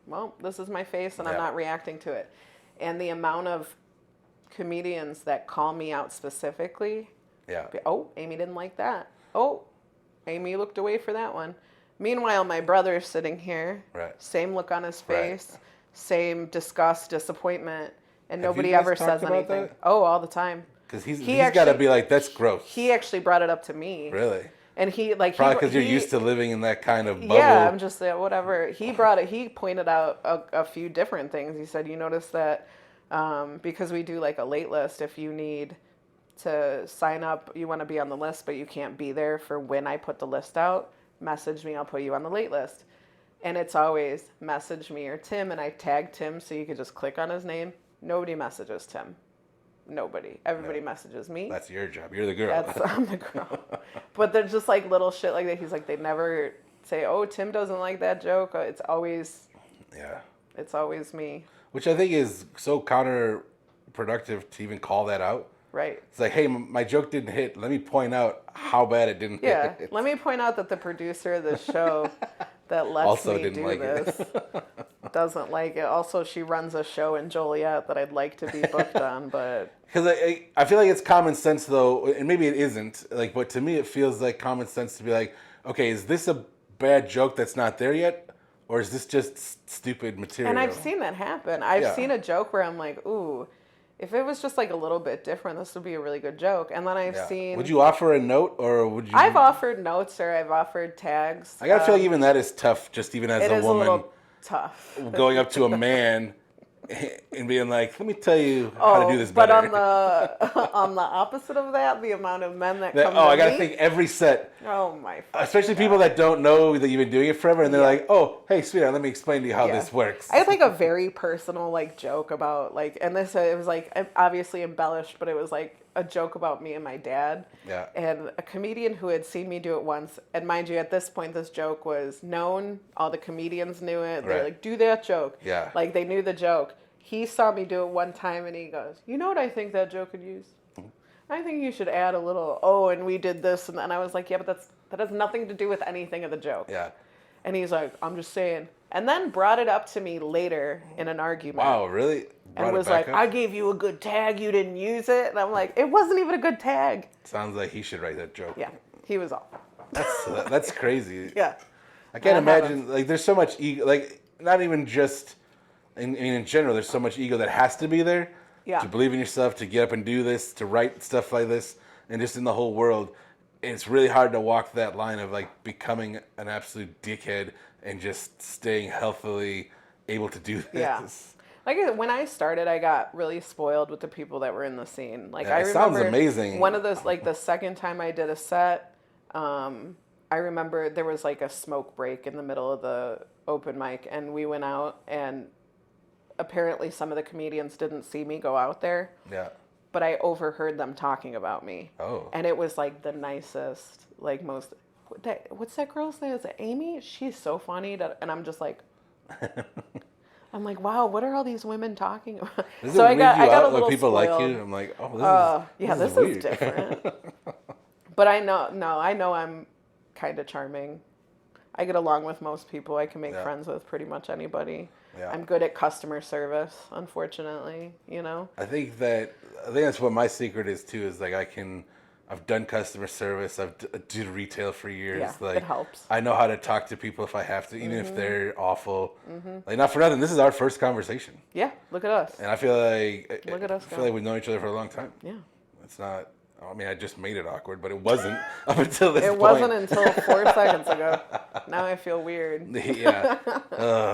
well, this is my face and I'm not reacting to it. And the amount of comedians that call me out specifically. Yeah. Oh, Aimee didn't like that. Oh, Aimee looked away for that one. Meanwhile, my brother's sitting here. Right. Same look on his face. Same disgust, disappointment. And Have nobody you guys ever talked says about anything. that? Oh, all the time. Because he's got to be like, that's gross. He actually brought it up to me. Really? And he like probably because you're used to living in that kind of bubble. Yeah, I'm just whatever. He pointed out a few different things. He said, you notice that because we do like a late list, if you need to sign up, you want to be on the list, but you can't be there for when I put the list out, message me, I'll put you on the late list. And it's always message me or Tim, and I tag Tim so you could just click on his name. Nobody messages Tim. Nobody. Everybody messages me. That's your job. You're the girl. I'm the girl. But there's just like little shit like that. He's like, they never say, oh, Tim doesn't like that joke. It's always me. Which I think is so counterproductive to even call that out. Right. It's like, hey, my joke didn't hit. Let me point out how bad it didn't hit. Yeah. Let me point out that the producer of the show that lets also me didn't do like this doesn't like it. Also, she runs a show in Joliet that I'd like to be booked on, but... Because I feel like it's common sense, though, and maybe it isn't, like, but to me it feels like common sense to be like, okay, is this a bad joke that's not there yet? Or is this just stupid material? And I've seen that happen. I've seen a joke where I'm like, ooh, if it was just like a little bit different, this would be a really good joke. And then I've seen. Would you offer a note or would you? I've offered notes or I've offered tags. I gotta feel like even that is tough, just even as It a is woman. a little tough. Going up to a man and being like, "Let me tell you how to do this better." But on the opposite of that, the amount of men that come to I gotta me, think every set. Oh my! Especially people that don't know that you've been doing it forever, and they're like, "Oh, hey, sweetheart, let me explain to you how this works." I had like a very personal like joke about like, and this it was like obviously embellished, but it was like a joke about me and my dad. Yeah. And a comedian who had seen me do it once, and mind you, at this point, this joke was known. All the comedians knew it. They're like, "Do that joke." Yeah. Like they knew the joke. He saw me do it one time, and he goes, "You know what I think that joke could use? I think you should add a little, oh, and we did this." And I was like, "Yeah, but that has nothing to do with anything of the joke." Yeah. And he's like, "I'm just saying." And then brought it up to me later in an argument. Wow, really? And was like, "I gave you a good tag, you didn't use it." And I'm like, "It wasn't even a good tag." Sounds like he should write that joke. Yeah, he was off. That's crazy. Yeah. I can't imagine, like, there's so much ego, like, not even just, in general, there's so much ego that has to be there. Yeah. To believe in yourself, to get up and do this, to write stuff like this, and just in the whole world. It's really hard to walk that line of, like, becoming an absolute dickhead and just staying healthily able to do this. Yeah. Like when I started, I got really spoiled with the people that were in the scene. Like I it remember sounds amazing. one of those, like the second time I did a set, I remember there was like a smoke break in the middle of the open mic, and we went out, and apparently some of the comedians didn't see me go out there. Yeah. But I overheard them talking about me. Oh. And it was like the nicest, like most. What's that girl's name? Is it Aimee? She's so funny. And I'm just like. I'm like, wow, what are all these women talking about? So I got a little when people spoiled. like you. I'm like, oh, this is weird. different. But I know I'm kind of charming. I get along with most people. I can make friends with pretty much anybody. Yeah. I'm good at customer service, unfortunately, you know? I think that's what my secret is too, is like I've done customer service. I've did retail for years. Yeah, like, it helps. I know how to talk to people if I have to, even if they're awful. Mm-hmm. Like, not for nothing. This is our first conversation. Yeah, look at us. And I feel like look at us. I feel like we've known each other for a long time. Yeah. It's not. I mean, I just made it awkward, but it wasn't up until this point. It wasn't until 4 seconds ago. Now I feel weird. Yeah.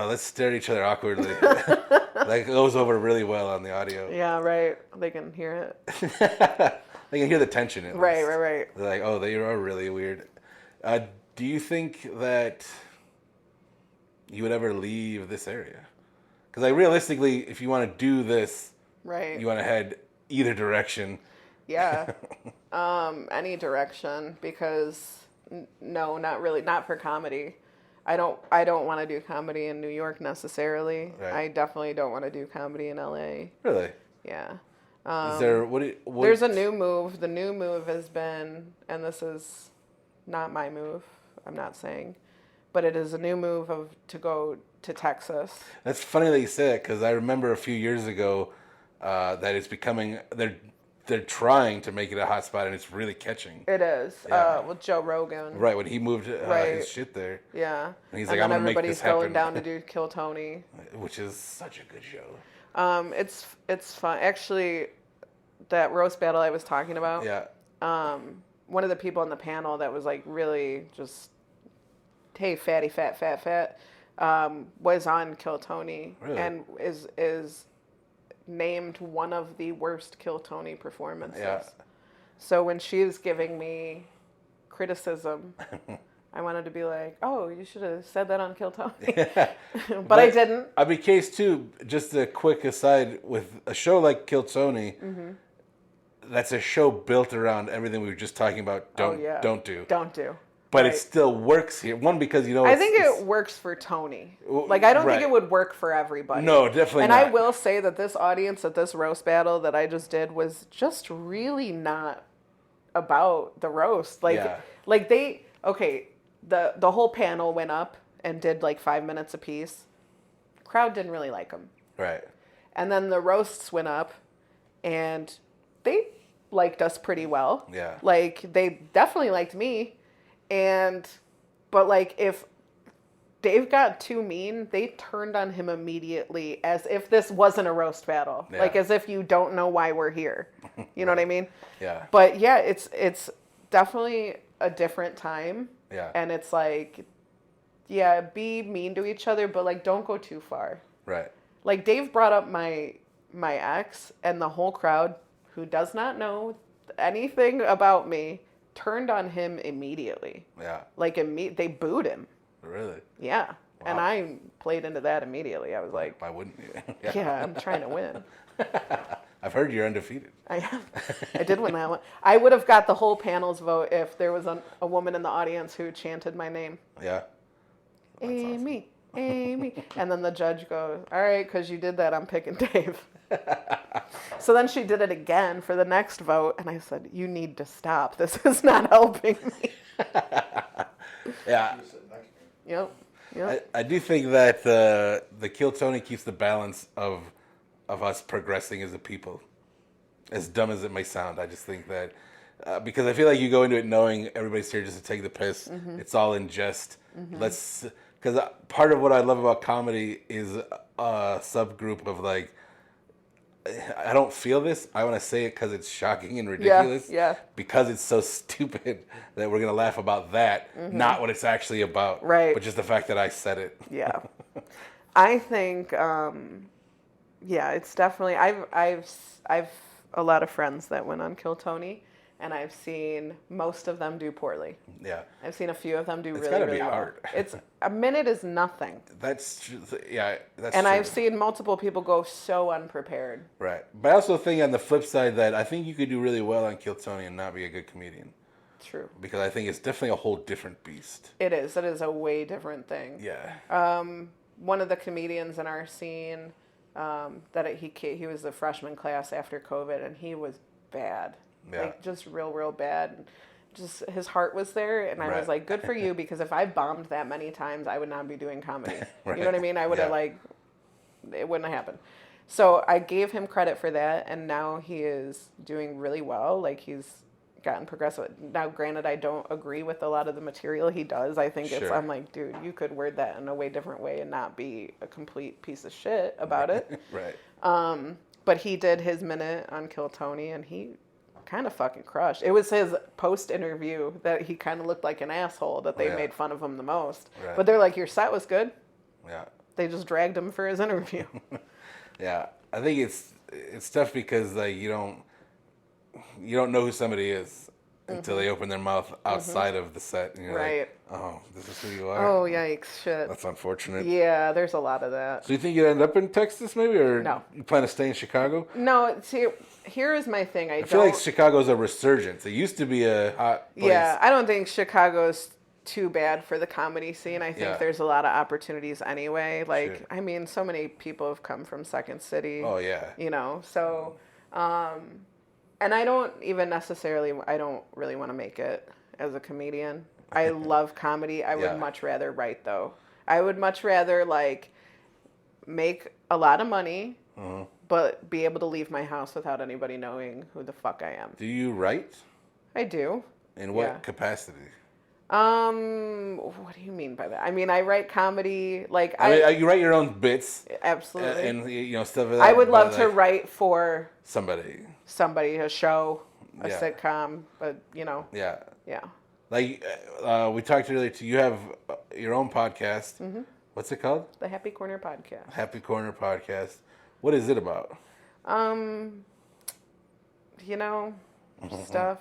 Let's stare at each other awkwardly. That goes over really well on the audio. Yeah, right. They can hear it. They can hear the tension. Right. They're like, oh, they are really weird. Do you think that you would ever leave this area? Because, like, realistically, if you want to do this, right, you want to head either direction. Yeah. Any direction, because no, not really, not for comedy. I don't want to do comedy in New York necessarily. Right. I definitely don't want to do comedy in LA. Really? Yeah. Is there There's a new move. The new move has been, and this is not my move, I'm not saying, but it is a new move to go to Texas. That's funny that you say that, because I remember a few years ago that it's becoming, they're trying to make it a hot spot, and it's really catching. It is. Yeah. With Joe Rogan. Right, when he moved his shit there. Yeah. And he's like, I'm going to make this happen. Everybody's going down to do Kill Tony. Which is such a good show. It's fun. Actually, that roast battle I was talking about. Yeah. One of the people on the panel that was like really just, hey, fatty, fat, was on Kill Tony. Really? And is named one of the worst Kill Tony performances. Yeah. So when she's giving me criticism, I wanted to be like, oh, you should have said that on Kill Tony. but I didn't. I'd be curious too, just a quick aside, with a show like Kill Tony, that's a show built around everything we were just talking about. Don't do. But it still works here. One, because, you know, I think it works for Tony. Like, I don't think it would work for everybody. No, definitely not. And I will say that this audience at this roast battle that I just did was just really not about the roast. Like, the whole panel went up and did like 5 minutes apiece. Crowd didn't really like them. Right. And then the roasts went up, and they liked us pretty well. Yeah. Like, they definitely liked me. But like, if Dave got too mean, they turned on him immediately as if this wasn't a roast battle. Yeah. Like as if you don't know why we're here. You know what I mean? Yeah. But yeah, it's definitely a different time. Yeah. And it's like, yeah, be mean to each other, but like don't go too far. Right. Like Dave brought up my ex, and the whole crowd, who does not know anything about me, turned on him immediately. Yeah. Like they booed him. Really? Yeah. Wow. And I played into that immediately. I was like, why wouldn't you? yeah, I'm trying to win. I've heard you're undefeated. I did win that one. I would have got the whole panel's vote if there was a woman in the audience who chanted my name. Yeah. Aimee, Aimee. And then the judge goes, all right, because you did that, I'm picking Dave. So then she did it again for the next vote, and I said, you need to stop. This is not helping me. Yeah. Yep. I do think that the Kill Tony keeps the balance of us progressing as a people. As dumb as it may sound, I just think that because I feel like you go into it knowing everybody's here just to take the piss. Mm-hmm. It's all in jest. Mm-hmm. Because part of what I love about comedy is a subgroup of like, I don't feel this. I want to say it because it's shocking and ridiculous. Yeah. Because it's so stupid that we're gonna laugh about that, mm-hmm. not what it's actually about. Right. But just the fact that I said it. Yeah. I think, it's definitely. I've a lot of friends that went on Kill Tony, and I've seen most of them do poorly. Yeah. I've seen a few of them do really, gotta really be well. hard. It's a minute is nothing. That's and true. I've seen multiple people go so unprepared. Right. But I also think on the flip side that I think you could do really well on Kill Tony and not be a good comedian. True. Because I think it's definitely a whole different beast. It is. It is a way different thing. Yeah. One of the comedians in our scene, he was the freshman class after COVID, and he was bad. Yeah. Like just real bad. Just his heart was there, and I was like, good for you, because if I bombed that many times, I would not be doing comedy. Right. You know what I mean? I would have it wouldn't have happened. So I gave him credit for that, and now he is doing really well. Like he's gotten progressive. Now, granted, I don't agree with a lot of the material he does. I think I'm like, dude, you could word that in a way different way and not be a complete piece of shit about it. Right. But he did his minute on Kill Tony, and he kind of fucking crushed. It was his post-interview that he kind of looked like an asshole, that they made fun of him the most. Right. But they're like, your set was good. Yeah. They just dragged him for his interview. Yeah. I think it's tough because like you don't know who somebody is until they open their mouth outside of the set. And you're like, oh, this is who you are? Oh, yikes, shit. That's unfortunate. Yeah, there's a lot of that. So you think you'd end up in Texas maybe? Or no. You plan to stay in Chicago? No, see, here is my thing. I feel like Chicago's a resurgence. It used to be a hot place. Yeah, I don't think Chicago's too bad for the comedy scene. I think there's a lot of opportunities anyway. Like, I mean, so many people have come from Second City. Oh, yeah. You know, so... and I don't really want to make it as a comedian. I love comedy. I would much rather write, though. I would much rather, like, make a lot of money, but be able to leave my house without anybody knowing who the fuck I am. Do you write? I do. In what capacity? What do you mean by that? I mean, I write comedy, like... I mean, you write your own bits. Absolutely. And stuff like that. I would love to write for... Somebody, a show, a sitcom, but, Yeah. Like, we talked earlier, you have your own podcast. Mm-hmm. What's it called? The Happy Corner Podcast. Happy Corner Podcast. What is it about? Stuff.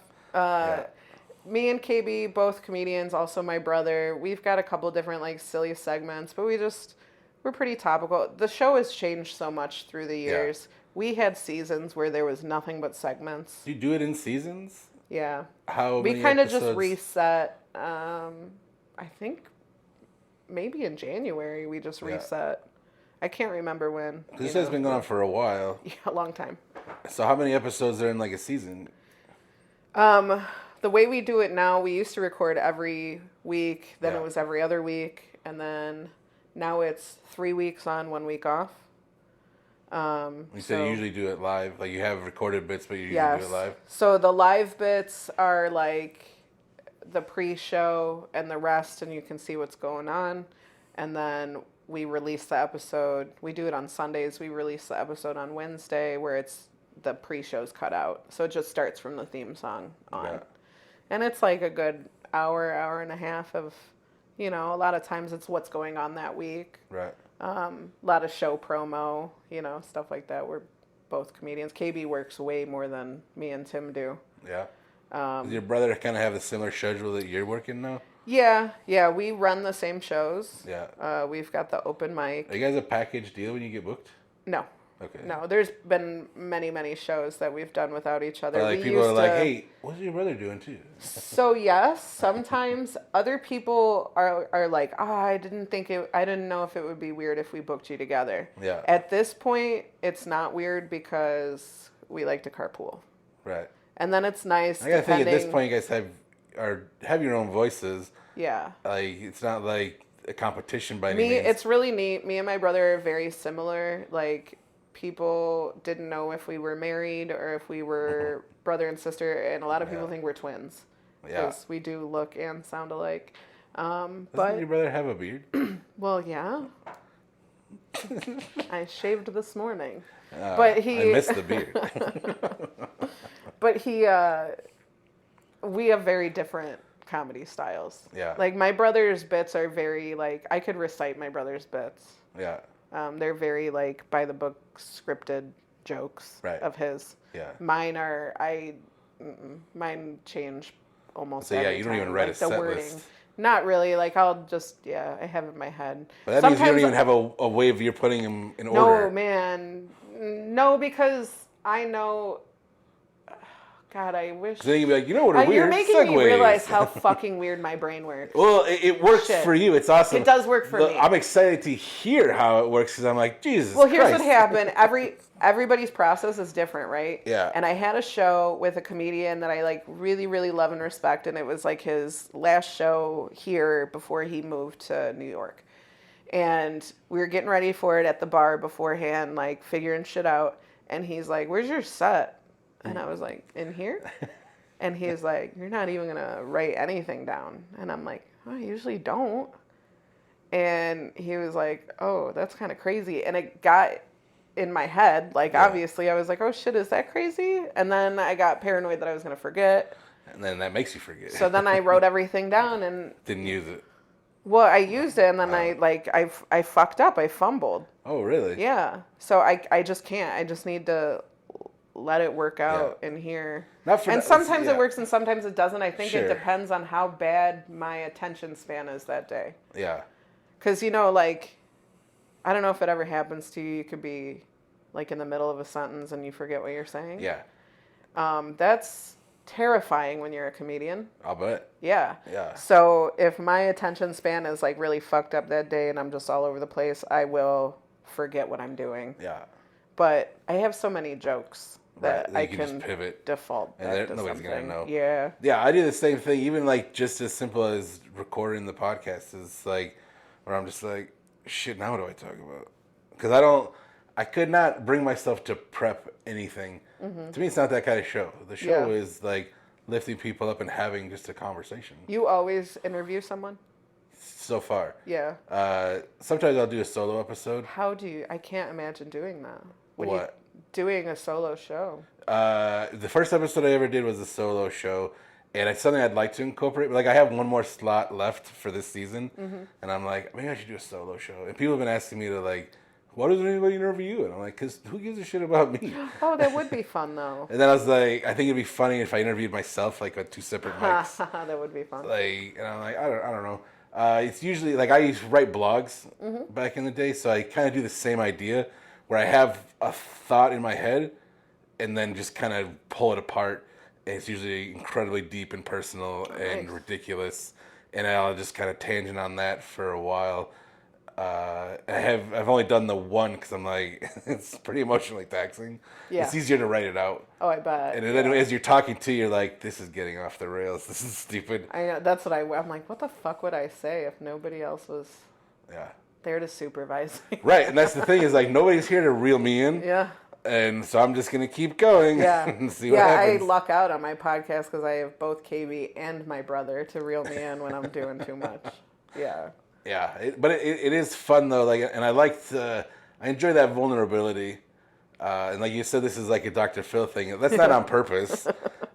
Me and KB, both comedians, also my brother. We've got a couple different, like, silly segments, but we're pretty topical. The show has changed so much through the years. Yeah. We had seasons where there was nothing but segments. Do you do it in seasons? Yeah. How many We kind of episodes? just reset. I think maybe in January we just reset. I can't remember when. This has been going on for a while. Yeah, a long time. So how many episodes are in like a season? The way we do it now, we used to record every week, then it was every other week, and then now it's 3 weeks on, 1 week off. You said you usually do it live, like you have recorded bits, but you usually do it live? So the live bits are like the pre-show and the rest, and you can see what's going on. and then we release the episode. We do it on Sundays. We release the episode on Wednesday, where it's the pre-show's cut out, so it just starts from the theme song on, and it's like a good hour and a half of, a lot of times it's what's going on that week. Right. A lot of show promo, stuff like that. We're both comedians. KB works way more than me and Tim do. Yeah. Does your brother kind of have a similar schedule that you're working now? Yeah, we run the same shows. Yeah. We've got the open mic. Are you guys a package deal when you get booked? No. Okay. No, there's been many shows that we've done without each other. Like people are like, hey, what's your brother doing too? So yes, sometimes other people are like, I didn't know if it would be weird if we booked you together. Yeah. At this point, it's not weird because we like to carpool. Right. And then it's nice. I gotta think at this point you guys have your own voices. Yeah. Like it's not like a competition by any means. It's really neat. Me and my brother are very similar. Like, people didn't know if we were married or if we were brother and sister, and a lot of people think we're twins because we do look and sound alike. Doesn't your brother have a beard? Well, yeah. I shaved this morning, but I missed the beard. But we have very different comedy styles. Yeah. Like, my brother's bits are very, like, I could recite my brother's bits. Yeah. They're very, like, by the book scripted jokes of his. Yeah. Mine change almost so, every you don't time. even write like, a the set wording. list. Not really. Like, I'll just, I have it in my head. But that means you don't even have a way of you're putting them in order. No, man. No, because I know... God, I wish... Then you'd be like, what are weird You're making segues. me realize how fucking weird my brain works. Well, it works for you. It's awesome. It does work for me. I'm excited to hear how it works because I'm like, Jesus Well, here's Christ. what happened. Everybody's process is different, right? Yeah. And I had a show with a comedian that I, like, really, really love and respect, and it was, like, his last show here before he moved to New York. And we were getting ready for it at the bar beforehand, like, figuring shit out. And he's like, where's your set? And I was like, in here? And he's like, you're not even going to write anything down. And I'm like, I usually don't. And he was like, oh, that's kind of crazy. And it got in my head, like, obviously, I was like, oh, shit, is that crazy? And then I got paranoid that I was going to forget. And then that makes you forget. So then I wrote everything down and... Didn't use it. Well, I used it, and then I fucked up. I fumbled. Oh, really? Yeah. So I just can't. I just need to... let it work out in here. And sometimes it works and sometimes it doesn't. I think it depends on how bad my attention span is that day. Yeah. Because, like, I don't know if it ever happens to you. You could be, like, in the middle of a sentence and you forget what you're saying. Yeah. That's terrifying when you're a comedian. I'll bet. Yeah. Yeah. So if my attention span is, like, really fucked up that day and I'm just all over the place, I will forget what I'm doing. Yeah. But I have so many jokes that I can can just pivot default back and to nobody's something. gonna know. Yeah. Yeah, I do the same thing. Even like just as simple as recording the podcast is like where I'm just like, shit. Now what do I talk about? Because I could not bring myself to prep anything. Mm-hmm. To me, it's not that kind of show. The show is like lifting people up and having just a conversation. You always interview someone? So far. Yeah. Sometimes I'll do a solo episode. How do you? I can't imagine doing that. What? Doing a solo show. The first episode I ever did was a solo show, and it's something I'd like to incorporate. Like, I have one more slot left for this season, and I'm like, maybe I should do a solo show. And people have been asking me to, like, why doesn't anybody interview you? And I'm like, because who gives a shit about me? Oh, that would be fun, though. And then I was like, I think it'd be funny if I interviewed myself, like, on two separate mics. That would be fun. Like, and I'm like, I don't know. It's usually, like, I used to write blogs back in the day, so I kind of do the same idea, where I have a thought in my head and then just kind of pull it apart. And it's usually incredibly deep and personal and ridiculous. And I'll just kind of tangent on that for a while. I've only done the one because I'm like, it's pretty emotionally taxing. Yeah. It's easier to write it out. Oh, I bet. And then as you're talking to, you're like, this is getting off the rails. This is stupid. I know. That's what I'm like, what the fuck would I say if nobody else was there to supervise me? Right. And that's the thing is, like, nobody's here to reel me in. Yeah. And so I'm just going to keep going and see what happens. I luck out on my podcast because I have both KB and my brother to reel me in when I'm doing too much. Yeah. Yeah, but it is fun though. Like, and I enjoy that vulnerability. And like you said, this is like a Dr. Phil thing. That's not on purpose.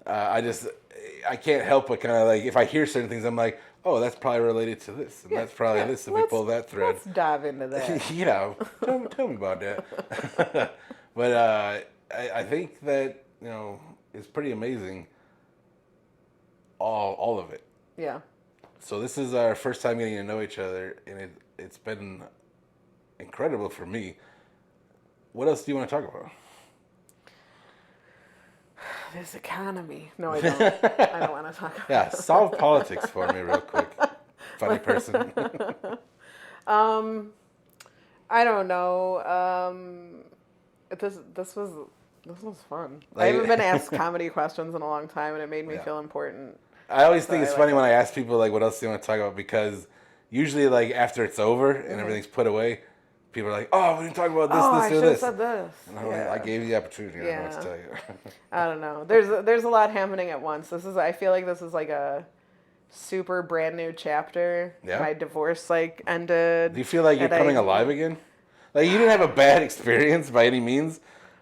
I can't help but kind of like if I hear certain things, I'm like, oh, that's probably related to this, and that's probably this if we pull that thread. Let's dive into that. Yeah, tell me about that. But I think that it's pretty amazing. All of it. Yeah. So this is our first time getting to know each other, and it's been incredible for me. What else do you want to talk about? This economy. No, I don't. I don't want to talk about Yeah, solve politics for me real quick. Funny person. I don't know. This was fun. I haven't been asked comedy questions in a long time, and it made me feel important. I always think it's funny when I ask people like, "What else do you want to talk about?" Because usually, like after it's over and everything's put away, people are like, "Oh, we didn't talk about this, this, or this." I should have said this. And I'm like, I gave you the opportunity. I don't know what to tell you. I don't know. There's a lot happening at once. I feel like this is like a super brand new chapter. Yeah. My divorce ended. Do you feel like you're coming alive again? Like you didn't have a bad experience by any means.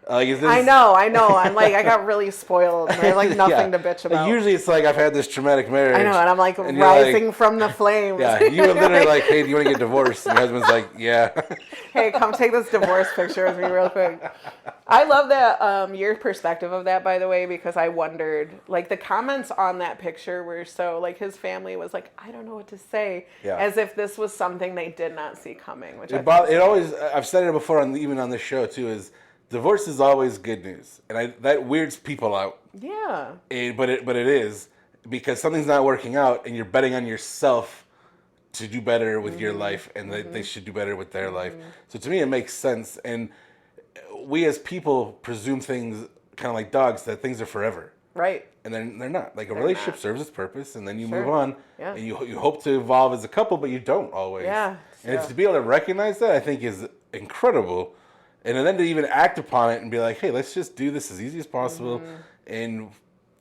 Like is this... I know. I'm like I got really spoiled. And there's like nothing to bitch about. Usually it's like I've had this traumatic marriage. I know, and I'm like rising from the flames. Yeah, you were literally like, "Hey, do you want to get divorced?" And your husband's like, "Yeah." Hey, come take this divorce picture with me real quick. I love that your perspective of that, by the way, because I wondered, like the comments on that picture were so like his family was like, I don't know what to say, as if this was something they did not see coming. Which it always, I've said it before, even on this show too, is divorce is always good news, and that weirds people out. Yeah. But it is because something's not working out, and you're betting on yourself to do better with your life, and that they should do better with their life. So to me, it makes sense. And we as people presume things kind of like dogs that things are forever. Right. And then they're not. Like a relationship serves its purpose, and then you move on, and you hope to evolve as a couple, but you don't always. Yeah. And to be able to recognize that, I think, is incredible. And then to even act upon it and be like, hey, let's just do this as easy as possible and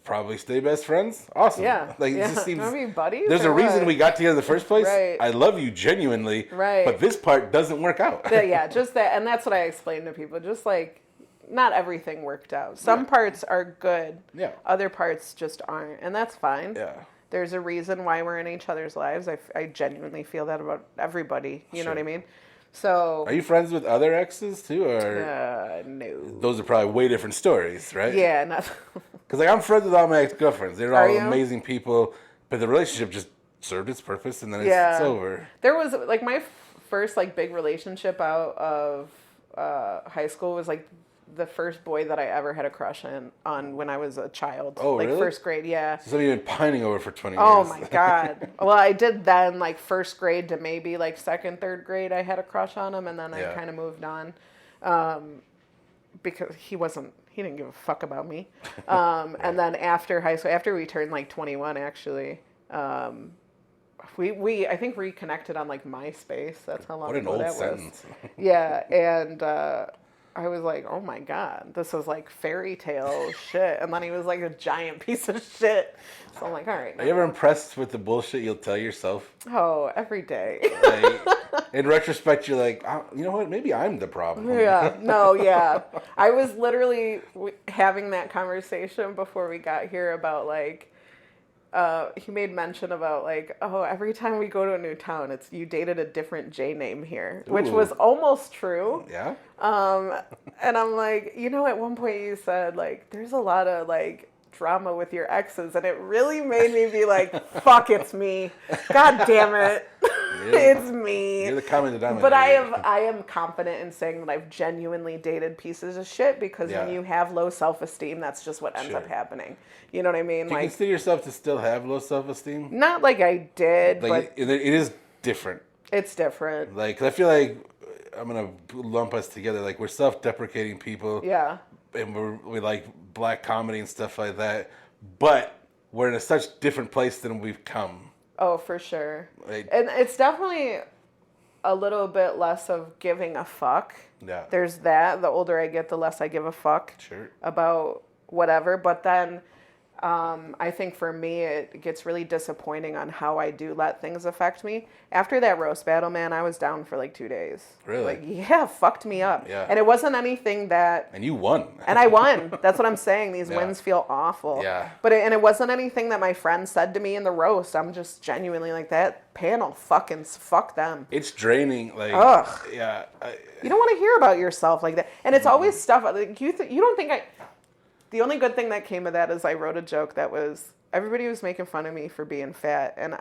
probably stay best friends. Awesome. Yeah. Like, it just seems... Are we buddies? There's a reason we got together in the first place. Right. I love you genuinely. Right. But this part doesn't work out. Just that. And that's what I explain to people. Just like, not everything worked out. Some parts are good. Yeah. Other parts just aren't. And that's fine. Yeah. There's a reason why we're in each other's lives. I genuinely feel that about everybody. You know what I mean? So, are you friends with other exes too, or no? Those are probably way different stories, right? Yeah, not. Because like I'm friends with all my ex-girlfriends. They're all amazing people, but the relationship just served its purpose, and then it's over. There was like my first like big relationship out of high school was like the first boy that I ever had a crush on when I was a child. Oh, like really? First grade, yeah. So something you've been pining over for 20 years. Oh my God. Well, I did then like first grade to maybe like second, third grade. I had a crush on him, and then I kind of moved on because he didn't give a fuck about me. And then after high school, after we turned like 21, actually, we I think reconnected on like MySpace. That's how long ago that was. What an old sentence. Yeah, and I was like, oh my God, this is like fairy tale shit. And then he was like a giant piece of shit. So I'm like, all right. Are you ever impressed with the bullshit you'll tell yourself? Oh, every day. Like, in retrospect, you're like, oh, you know what? Maybe I'm the problem. Yeah. No, yeah. I was literally having that conversation before we got here about like, he made mention about like, oh, every time we go to a new town, it's you dated a different J name here, which was almost true. Yeah. And I'm like, at one point you said like, there's a lot of like drama with your exes, and it really made me be like, fuck, it's me. God damn it. It's me. You're the common denominator. But I am confident in saying that I've genuinely dated pieces of shit because when you have low self-esteem, that's just what ends up happening. You know what I mean? Do you consider yourself to still have low self-esteem? Not like I did, like, but... It is different. It's different. Like, 'cause I feel like I'm going to lump us together. Like, we're self-deprecating people. Yeah. And we like black comedy and stuff like that. But we're in such different place than we've come. Oh, for sure. Like, and it's definitely a little bit less of giving a fuck. Yeah. There's that. The older I get, the less I give a fuck Sure. about whatever. But then I think for me, it gets really disappointing on how I do let things affect me. After that roast battle, man, I was down for like 2 days. Really? Like, yeah, fucked me up. Yeah. And it wasn't anything that. And you won. And I won. That's what I'm saying. These Yeah. wins feel awful. Yeah. But it wasn't anything that my friend said to me in the roast. I'm just genuinely like, that panel fuck them. It's draining. Like, Ugh. yeah. You don't want to hear about yourself like that. And it's always stuff like you don't think I. The only good thing that came of that is I wrote a joke that was everybody was making fun of me for being fat, and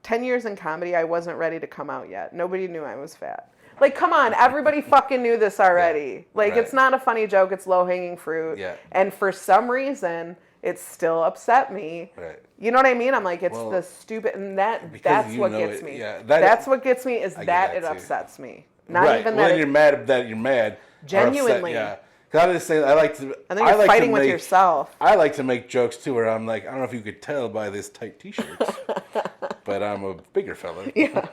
10 years in comedy, I wasn't ready to come out yet. Nobody knew I was fat. Like, come on, everybody fucking knew this already. Yeah. Like, Right. It's not a funny joke. It's low hanging fruit. Yeah. And for some reason, it still upset me. Right. You know what I mean? I'm like, it's Well, the stupid, and that's you what know gets it- me. yeah, that's what gets me is I get that it that too. upsets me. Not right. even well, that. then you're mad that you're mad. Genuinely. Or upset, yeah. Cause I just say I like to. And then I you're like fighting to with make, yourself. I like to make jokes too, where I'm like, I don't know if you could tell by this tight T-shirt, but I'm a bigger fella. Yeah.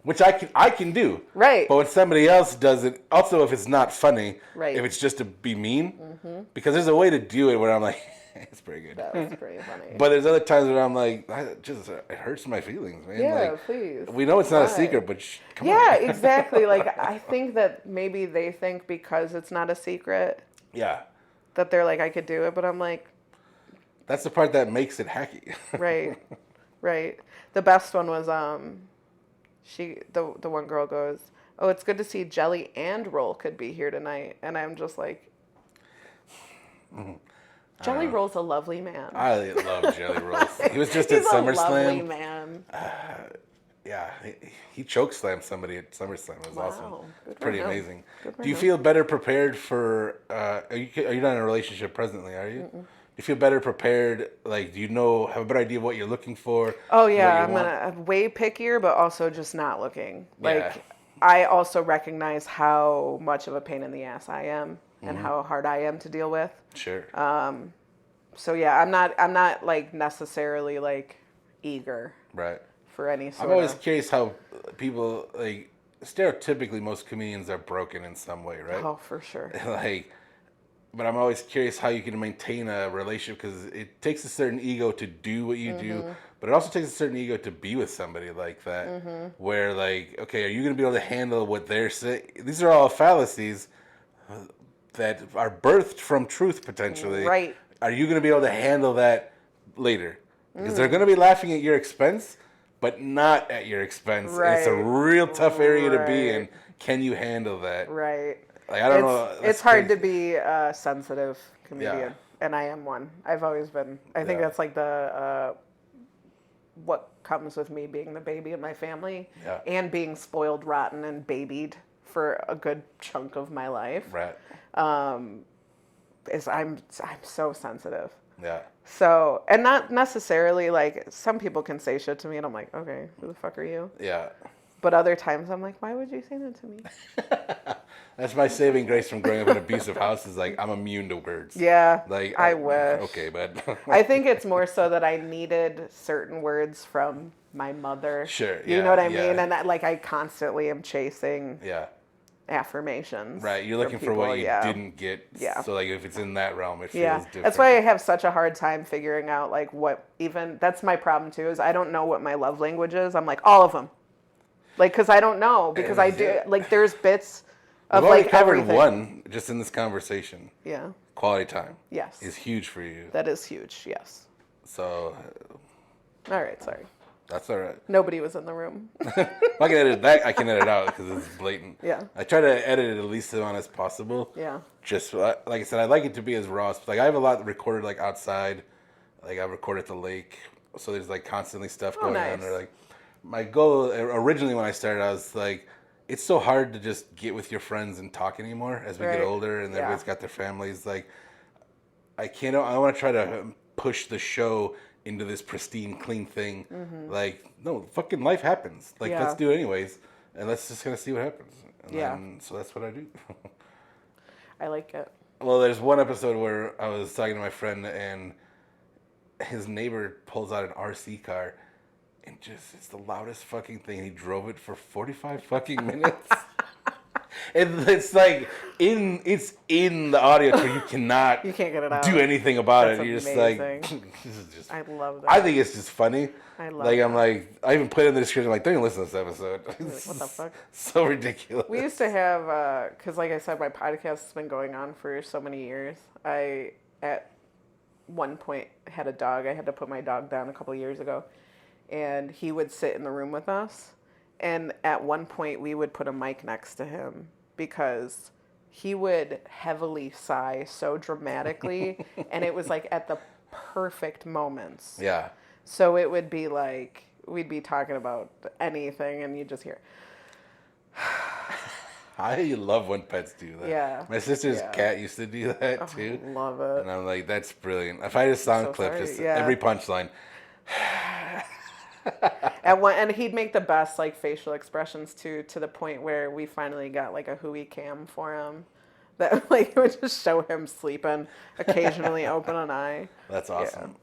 Which I can do. Right. But when somebody else does it, also if it's not funny, Right. if it's just to be mean, because there's a way to do it where I'm like, it's pretty good. That was pretty funny. But there's other times where I'm like, it hurts my feelings, man. Yeah, like, please. We know it's not a Why? secret, but come on. Yeah, exactly. Like, I think that maybe they think because it's not a secret Yeah. that they're like, I could do it, but I'm like, That's the part that makes it hacky. right, right. The best one was the one girl goes, "Oh, it's good to see Jelly and Roll could be here tonight," and I'm just like, Jelly Roll's a lovely man. I love Jelly Rolls. He was just He's at a lovely SummerSlam. man. Yeah, he chokeslammed somebody at SummerSlam. It was Wow, awesome. good for Pretty him. amazing. Good for Do you him. feel better prepared for? Are you not in a relationship presently? Are you? Do you feel better prepared? Like, do you have a better idea of what you're looking for? Oh yeah, what you want? I'm way pickier, but also just not looking. Like, Yeah. I also recognize how much of a pain in the ass I am Mm-hmm. and how hard I am to deal with. Sure. So yeah, I'm not like necessarily like eager Right. for any sort I'm always of. curious how people like stereotypically most comedians are broken in some way, right? Oh, for sure. Like, but I'm always curious how you can maintain a relationship because it takes a certain ego to do what you do, but it also takes a certain ego to be with somebody like that. Where like, okay, are you going to be able to handle what they're saying? These are all fallacies that are birthed from truth potentially. Right. Are you going to be able to handle that later? Because they're going to be laughing at your expense, but not at your expense. And it's a Right. real tough area to be in. Right. Can you handle that? Right. Like, I don't know. It's That's hard to crazy. be a sensitive comedian, Yeah. and I am one. I've always been. I think Yeah. that's like the what comes with me being the baby in my family, Yeah. and being spoiled rotten and babied for a good chunk of my life. Right. Is I'm so sensitive. Yeah. So, and not necessarily like some people can say shit to me, and I'm like, okay, who the fuck are you? Yeah. But other times I'm like, why would you say that to me? That's my saving grace from growing up in abusive houses. Like, I'm immune to words. Yeah, Like, I wish. Okay, but I think it's more so that I needed certain words from my mother. Sure, You yeah, know what I yeah. mean? And that, like, I constantly am chasing yeah. affirmations. Right. You're looking for people, what you yeah. didn't get. Yeah. So, like, if it's in that realm, it feels Yeah, different. that's why I have such a hard time figuring out like what even. That's my problem too. Is I don't know what my love language is. I'm like all of them, like because I don't know because I do Yeah. like there's bits of We've already like covered everything. one just in this conversation. Yeah. Quality time. Yes. Is huge for you. That is huge. Yes. So, All right. Sorry. that's all right. Nobody was in the room. If I can edit that, I can edit out because it's blatant. Yeah. I try to edit it at least as on as possible. Yeah. Just like I said, I like it to be as raw. Like I have a lot recorded like outside. Like I record at the lake, so there's like constantly stuff going on. nice. Or like my goal originally when I started, I was like, it's so hard to just get with your friends and talk anymore as we Right. get older and Yeah. everybody's got their families. Like I want to try to push the show into this pristine, clean thing. Like, no, fucking life happens. Like, Mm-hmm. Yeah. let's do it anyways, and let's just kind of see what happens. And Yeah. then, so that's what I do. I like it. Well, there's one episode where I was talking to my friend, and his neighbor pulls out an RC car, and just, it's the loudest fucking thing. He drove it for 45 fucking minutes. It's like it's in the audio where you cannot You can't get it out. do anything about That's it. You're just amazing. like, this is just. I love that. I think it's just funny. I love like that. I'm like I even put it in the description. I'm like, don't even listen to this episode. What the fuck? So ridiculous. We used to have, because like I said, my podcast has been going on for so many years. I, at one point, had a dog. I had to put my dog down a couple of years ago. And he would sit in the room with us. And at one point, we would put a mic next to him because he would heavily sigh so dramatically. And it was like at the perfect moments. Yeah. So it would be like, we'd be talking about anything and you'd just hear. I love when pets do that. Yeah. My sister's Yeah. cat used to do that Oh, too. love it. And I'm like, that's brilliant. If I just sound So clip, sorry. just Yeah. every punchline. And he'd make the best like facial expressions too, to the point where we finally got like a Hui cam for him, that like it would just show him sleeping, occasionally open an eye. That's awesome.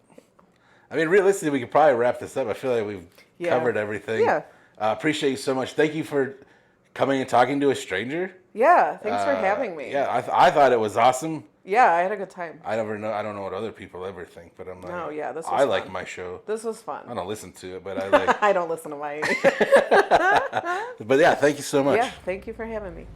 I mean, realistically, we could probably wrap this up. I feel like we've covered everything. Yeah. Appreciate you so much. Thank you for coming and talking to a stranger. Yeah, thanks for having me. Yeah, I thought it was awesome. Yeah, I had a good time. I don't know what other people ever think, but I'm like, No, yeah, this was I like fun. my show. This was fun. I don't listen to it, but I like. I don't listen to my. But yeah, thank you so much. Yeah, thank you for having me.